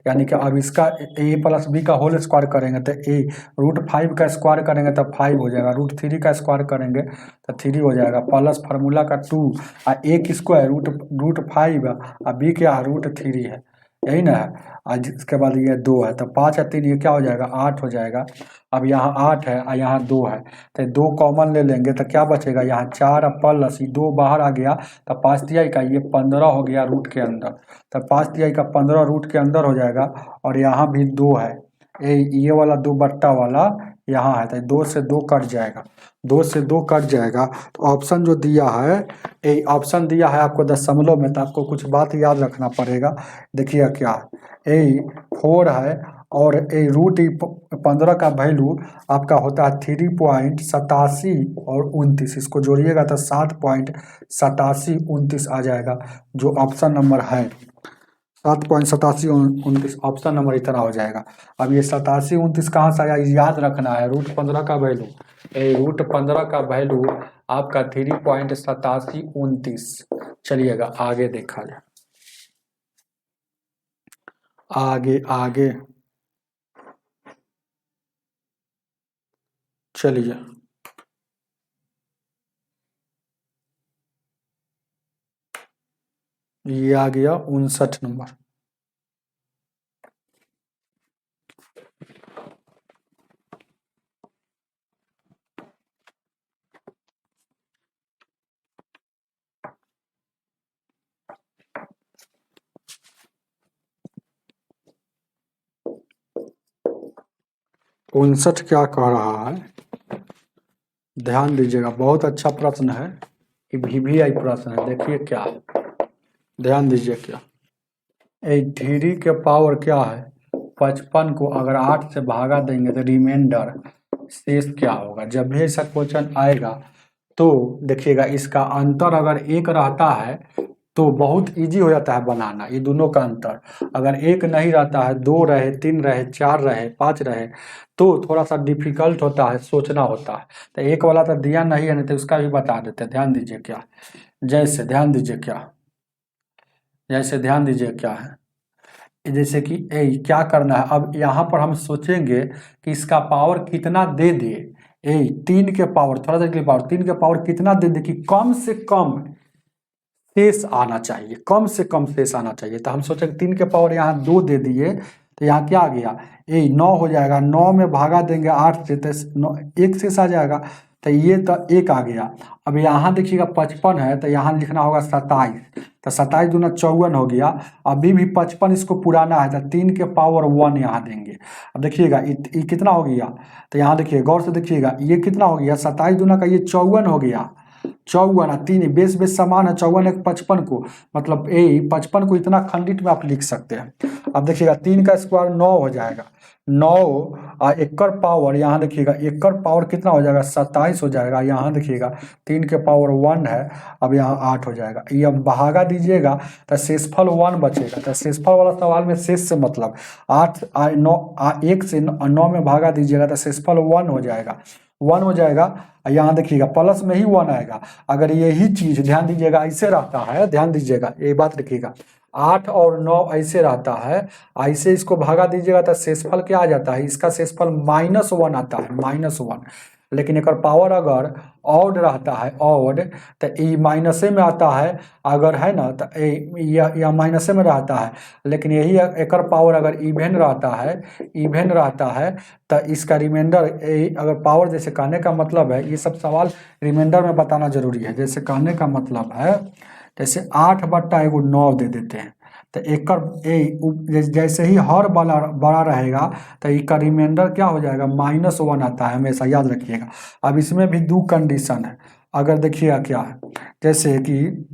यानी कि अब इसका a प्लस बी का होल स्क्वायर करेंगे तो √5 का स्क्वायर करेंगे तो 5 हो जाएगा, √3 का स्क्वायर करेंगे तो 3 हो जाएगा, प्लस फार्मूला का 2 और a की स्क्वायर √5 और b क्या है √3 है, यही ना है। आज इसके बाद ये 2 है तो 5 और 3 ये क्या हो जाएगा 8 हो जाएगा। अब यहाँ 8 है और यहाँ 2 है तो 2 कॉमन ले लेंगे तो क्या बचेगा, यहाँ 4 प्लस 2 बाहर आ गया तो 5 तिहाई का ये 15 हो गया रूट के अंदर, तो 5 तिहाई का 15 रूट के अंदर हो जाएगा। और यहाँ भी 2 है, ये वाला 2 बट्टा वाला यहाँ है तो 2 से 2 कट जाएगा, 2 से 2 कट जाएगा। तो ऑप्शन जो दिया है, ये ऑप्शन दिया है आपको दशमलव में, तो आपको कुछ बात याद रखना पड़ेगा। देखिए क्या है, 4 है और √15 का वैल्यू आपका होता है 3.87 और 29, इसको जोड़िएगा तो 7.8729 आ जाएगा, जो ऑप्शन नंबर है 7.8729 ऑप्शन नंबर इतना हो जाएगा। अब ये 8729 कहाँ से आया याद रखना है, √15 का वैल्यू, √15 का वैल्यू आपका 3.8729। चलिएगा आगे देखा जाए, आगे आगे चलिए। ये आ गया 59 नंबर। उनसठ क्या कह रहा है, ध्यान दीजिएगा, बहुत अच्छा प्रश्न है, ये VVI प्रश्न है। देखिए क्या है, ध्यान दीजिए क्या, 3 के पावर क्या है 55 को अगर 8 से भागा देंगे तो रिमाइंडर शेष क्या होगा। जब भी ऐसा क्वेश्चन आएगा तो देखिएगा इसका अंतर अगर 1 रहता है तो बहुत इजी हो जाता है बनाना, ये दोनों का अंतर। अगर 1 नहीं रहता है, 2 रहे, 3 रहे, 4 रहे, 5 रहे तो थोड़ा सा डिफिकल्ट होता है, सोचना होता है। तो 1 वाला तो दिया नहीं है, नहीं तो उसका भी बता देते हैं। ध्यान दीजिए क्या, जैसे ध्यान दीजिए क्या, जैसे ध्यान दीजिए क्या है, जैसे कि क्या करना है। अब यहाँ पर हम सोचेंगे कि इसका पावर कितना दे दे, 3 के पावर, थोड़ा सा पावर 3 के पावर कितना दे दे कि कम से कम शेष आना चाहिए, कम से कम शेष आना चाहिए। तो हम सोचेंगे 3 के पावर यहाँ 2 दे दिए तो यहाँ क्या आ गया 9 हो जाएगा, 9 में भागा देंगे 8 से तो 1 शेष आ जाएगा, तो ये तो 1 आ गया। अब यहाँ देखिएगा 55 है तो यहाँ लिखना होगा 27, तो 27 दूना 54 हो गया। अभी भी 55 इसको पुराना है तो 3 के पावर 1 यहाँ देंगे। अब देखिएगा ये कितना हो गया, तो यहाँ देखिए गौर से देखिएगा ये कितना हो गया, 27 दूना का ये 54 हो गया, 54 3 बेस बेस समान है, 54 एक 55 को, मतलब 55 को इतना खंडित में आप लिख सकते हैं। अब देखिएगा 3 का स्क्वायर 9 हो जाएगा, 9 और 1 पावर यहाँ देखिएगा 1 पावर कितना हो जाएगा 27 हो जाएगा। यहाँ देखिएगा 3 के पावर 1 है, अब यहाँ 8 हो जाएगा। ये अब भागा दीजिएगा तो शेषफल 1 बचेगा। तो शेषफल वाला सवाल में शेष से मतलब 8 9 1 से 9 में भागा दीजिएगा तो शेषफल 1 हो जाएगा, 1 हो जाएगा। यहाँ देखिएगा प्लस में ही 1 आएगा। अगर यही चीज ध्यान दीजिएगा ऐसे रहता है, ध्यान दीजिएगा ये बात रखिएगा, 8 और 9 ऐसे रहता है, ऐसे इसको भागा दीजिएगा तो शेषफल क्या आ जाता है, इसका शेषफल -1 आता है, -1। लेकिन एक पावर अगर ऑड रहता है, ऑड, तो ये माइनसे में आता है अगर है ना, तो यह माइनसे में रहता है। लेकिन यही एक पावर अगर इवेन रहता है, इवेन रहता है तो इसका रिमाइंडर अगर पावर, जैसे कहने का मतलब है, ये सब सवाल रिमाइंडर में बताना जरूरी है। जैसे कहने का मतलब है, जैसे 8/9 दे देते हैं तो एक जैसे ही हर बड़ा रहेगा तो इसका रिमाइंडर क्या हो जाएगा, -1 आता है, हमेशा याद रखिएगा। अब इसमें भी 2 कंडीशन है। अगर देखिएगा क्या है, जैसे कि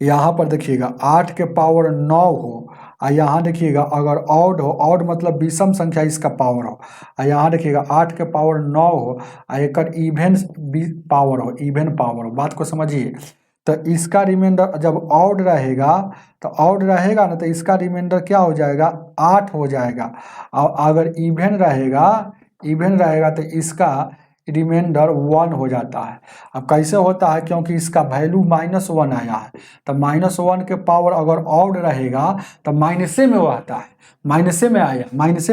यहाँ पर देखिएगा 8 के पावर 9 हो, और यहाँ देखिएगा अगर ऑड हो, ऑड मतलब विषम संख्या इसका पावर हो, और यहाँ देखिएगा 8 के पावर 9 हो और एक इवन पावर हो, इवन पावर हो, बात को समझिए। तो इसका रिमाइंडर जब ऑड रहेगा, तो ऑड रहेगा ना, तो इसका रिमाइंडर क्या हो जाएगा, 8 हो जाएगा। और अगर इवन रहेगा तो इसका रिमाइंडर 1 हो जाता है। अब कैसे होता है, क्योंकि इसका वैल्यू -1 आया है, तो -1 के पावर अगर ऑड रहेगा तो माइनसे में वो आता है, माइनसे में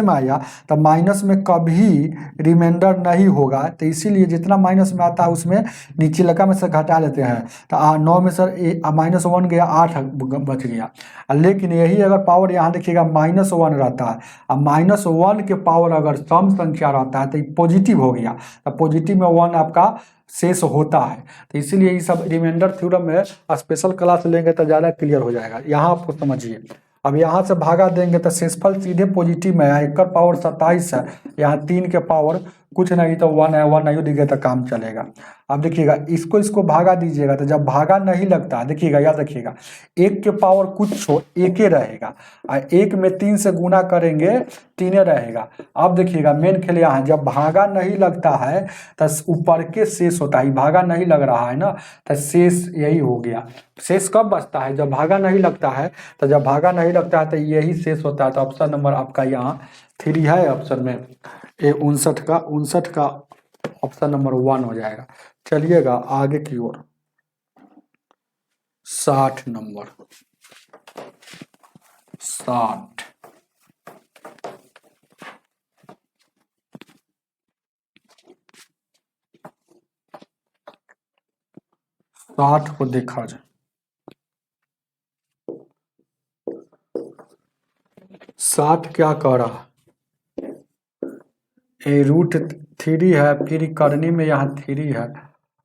आया तो माइनस में कभी रिमाइंडर नहीं होगा। तो इसीलिए जितना माइनस में आता है उसमें नीचे लगा में से घटा लेते हैं। तो 9 में से -1 गया, 8 बच गया। लेकिन यही अगर पावर यहाँ देखिएगा -1 रहता है, अब -1 के पावर अगर सम संख्या रहता है तो ये पॉजिटिव हो गया, तो पॉजिटिव में 1 आपका शेष होता है। तो इसीलिए ये सब रिमाइंडर थ्योरम में स्पेशल क्लास लेंगे तो ज़्यादा क्लियर हो जाएगा। यहाँ आपको समझिए, अब यहाँ से भागा देंगे तो शेषफल सीधे पॉजिटिव में है, 1 का पावर 27 है, यहाँ 3 के पावर कुछ नहीं तो 1 है, 1 नहीं दिखे तो काम चलेगा। अब देखिएगा इसको भागा दीजिएगा, तो जब भागा नहीं लगता, देखिएगा याद रखिएगा, 1 के पावर कुछ हो, 1 ही रहेगा, और 1 में 3 से गुना करेंगे 3 रहेगा। अब देखिएगा मेन खेल यहाँ, जब भागा नहीं लगता है तो ऊपर के शेष होता है, भागा नहीं लग रहा है ना, तो शेष यही हो गया। शेष कब बचता है, जब भागा नहीं लगता है, तो जब भागा नहीं लगता है तो यही शेष होता है। तो ऑप्शन नंबर आपका यहाँ 3 है, ऑप्शन में ए 59 का ऑप्शन नंबर 1 हो जाएगा। चलिएगा आगे की ओर, 60 नंबर, 60 को देखा जाए, 60 क्या कह रहा है, ए √3 है, फिर करनी में यहाँ 3 है,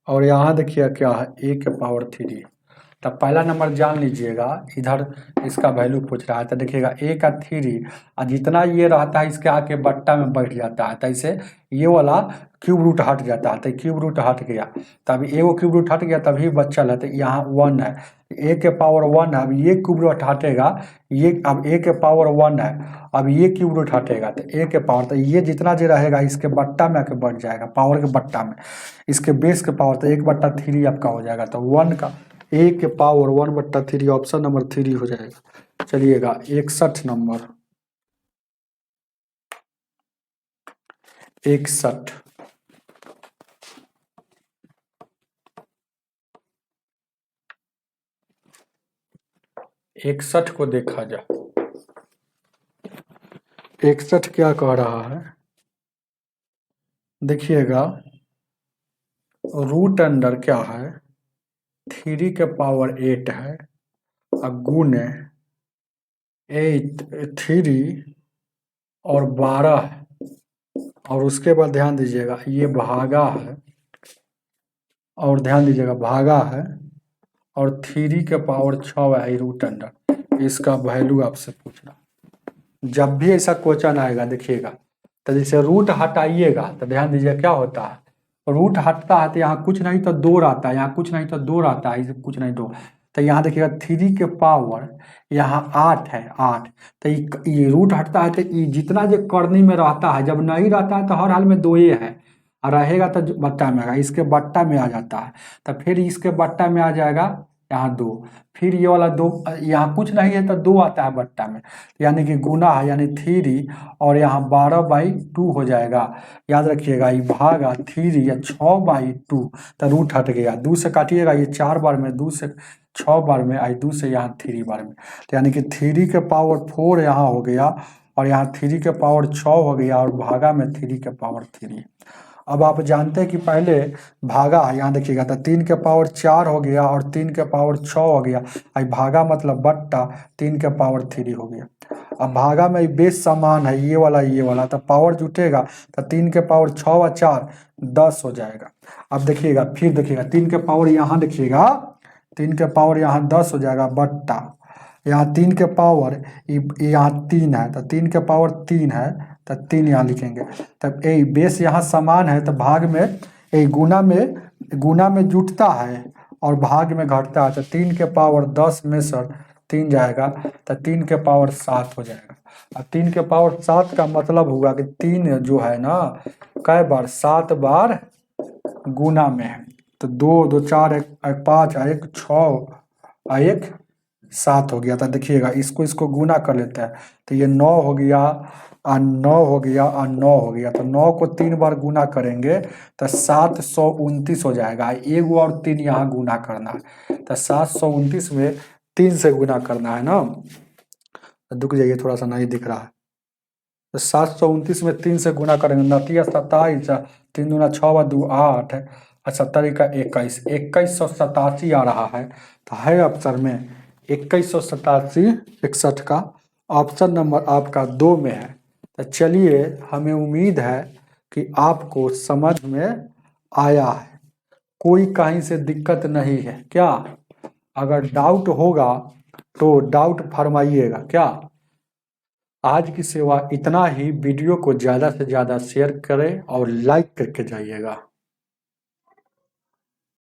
और यहाँ देखिए क्या है, a के पावर 3। तब पहला नंबर जान लीजिएगा, इधर इसका वैल्यू पूछ रहा है, तो देखिएगा a का 3, और जितना ये रहता है इसके आके बट्टा में बैठ जाता है, तो इसे ये वाला क्यूब रूट हट जाता है, तो क्यूब रूट हट गया, तब एगो क्यूब रूट हट गया तभी बचल है, तो यहाँ 1 है, a के पावर 1 है। अब ये क्यूब रूट हटेगा, ये अब a के पावर 1 है, अब ये क्यूब रूट हटेगा तो a के पावर, तो ये जितना जो रहेगा इसके बट्टा में आके बढ़ जाएगा, पावर के बट्टा में, इसके बेस के पावर, तो 1/3 आपका हो जाएगा। तो 1 का a के पावर 1/3, ऑप्शन नंबर 3 हो जाएगा। चलिएगा 61 नंबर, 61 61 को देखा जाए, 61 क्या कह रहा है, देखिएगा रूट अंडर क्या है, 3 के पावर 8 है, अब गुने 3 और 12 है, और उसके बाद ध्यान दीजिएगा ये भागा है, और ध्यान दीजिएगा भागा है, और 3 के पावर 6 है रूट अंडर, इसका वैल्यू आपसे पूछ रहा। जब भी ऐसा क्वेश्चन आएगा देखिएगा, तो जैसे रूट हटाइएगा तो ध्यान दीजिए क्या होता है, रूट हटता है तो यहाँ कुछ नहीं तो 2 रहता है, यहाँ कुछ नहीं तो 2 रहता है, कुछ नहीं 2, तो यहाँ देखिएगा 3 के पावर यहाँ 8 है, 8, तो ये रूट हटता है तो ये जितना जो करनी में रहता है, जब नहीं रहता है तो हर हाल में 2 है, और रहेगा तो बट्टा में आएगा, इसके बट्टा में आ जाता है, तो फिर इसके बट्टा में आ जाएगा यहाँ 2, फिर ये वाला 2, यहाँ कुछ नहीं है तो 2 आता है बट्टा में, यानी कि गुना है, यानी 3 और यहाँ 12/2 हो जाएगा। याद रखिएगा ये भागा 3 या 6/2, तो रूट हट गया, 2 से काटिएगा ये 4 बार में, 2 से 6 बार में, आई 2 से यहाँ 3 बार में, तो यानी कि 3 के पावर 4 यहाँ हो गया, और यहाँ 3 के पावर 6 हो गया, और भागा में 3 के पावर 3। अब आप जानते हैं कि पहले भागा, यहाँ देखिएगा तो 3 के पावर 4 हो गया, और 3 के पावर 6 हो गया, आई भागा मतलब बट्टा 3 के पावर 3 हो गया। अब भागा में बेस समान है, ये वाला, तो पावर जुटेगा तो 3 के पावर 6 व 4 10 हो जाएगा। अब देखिएगा फिर देखिएगा 3 के पावर यहाँ देखिएगा, 3 के पावर यहाँ 10 हो जाएगा बट्टा, यहाँ 3 के पावर यहाँ 3 है तो 3 के पावर 3 है तो 3 यहाँ लिखेंगे। तब ए बेस यहाँ समान है तो भाग में ए गुना में जुटता है और भाग में घटता है। तो 3 के पावर 10 में सर 3 जाएगा तो 3 के पावर 7 हो जाएगा। और 3 के पावर 7 का मतलब हुआ कि 3 जो है ना कै बार 7 बार गुना में है। तो 2 2 4 1 5 1 6 1 7 हो गया। तो देखिएगा इसको गुना कर लेते हैं तो ये 9 हो गया और 9 हो गया और 9 हो गया। तो 9 को 3 बार गुना करेंगे तो 729 हो जाएगा। एक और 3 यहाँ गुना करना है तो 729 में 3 से गुना करना है ना। तो रुक जाइए थोड़ा सा नहीं दिख रहा है। तो 729 में 3 से गुना करेंगे 27 3 दूना 6 2 8 और 70 का 21 2187 आ रहा है। तो है ऑप्शन में 2187 61 का ऑप्शन नंबर आपका 2 में है। तो चलिए हमें उम्मीद है कि आपको समझ में आया है, कोई कहीं से दिक्कत नहीं है क्या। अगर डाउट होगा तो डाउट फरमाइएगा क्या। आज की सेवा इतना ही। वीडियो को ज़्यादा से ज़्यादा शेयर करें और लाइक करके जाइएगा।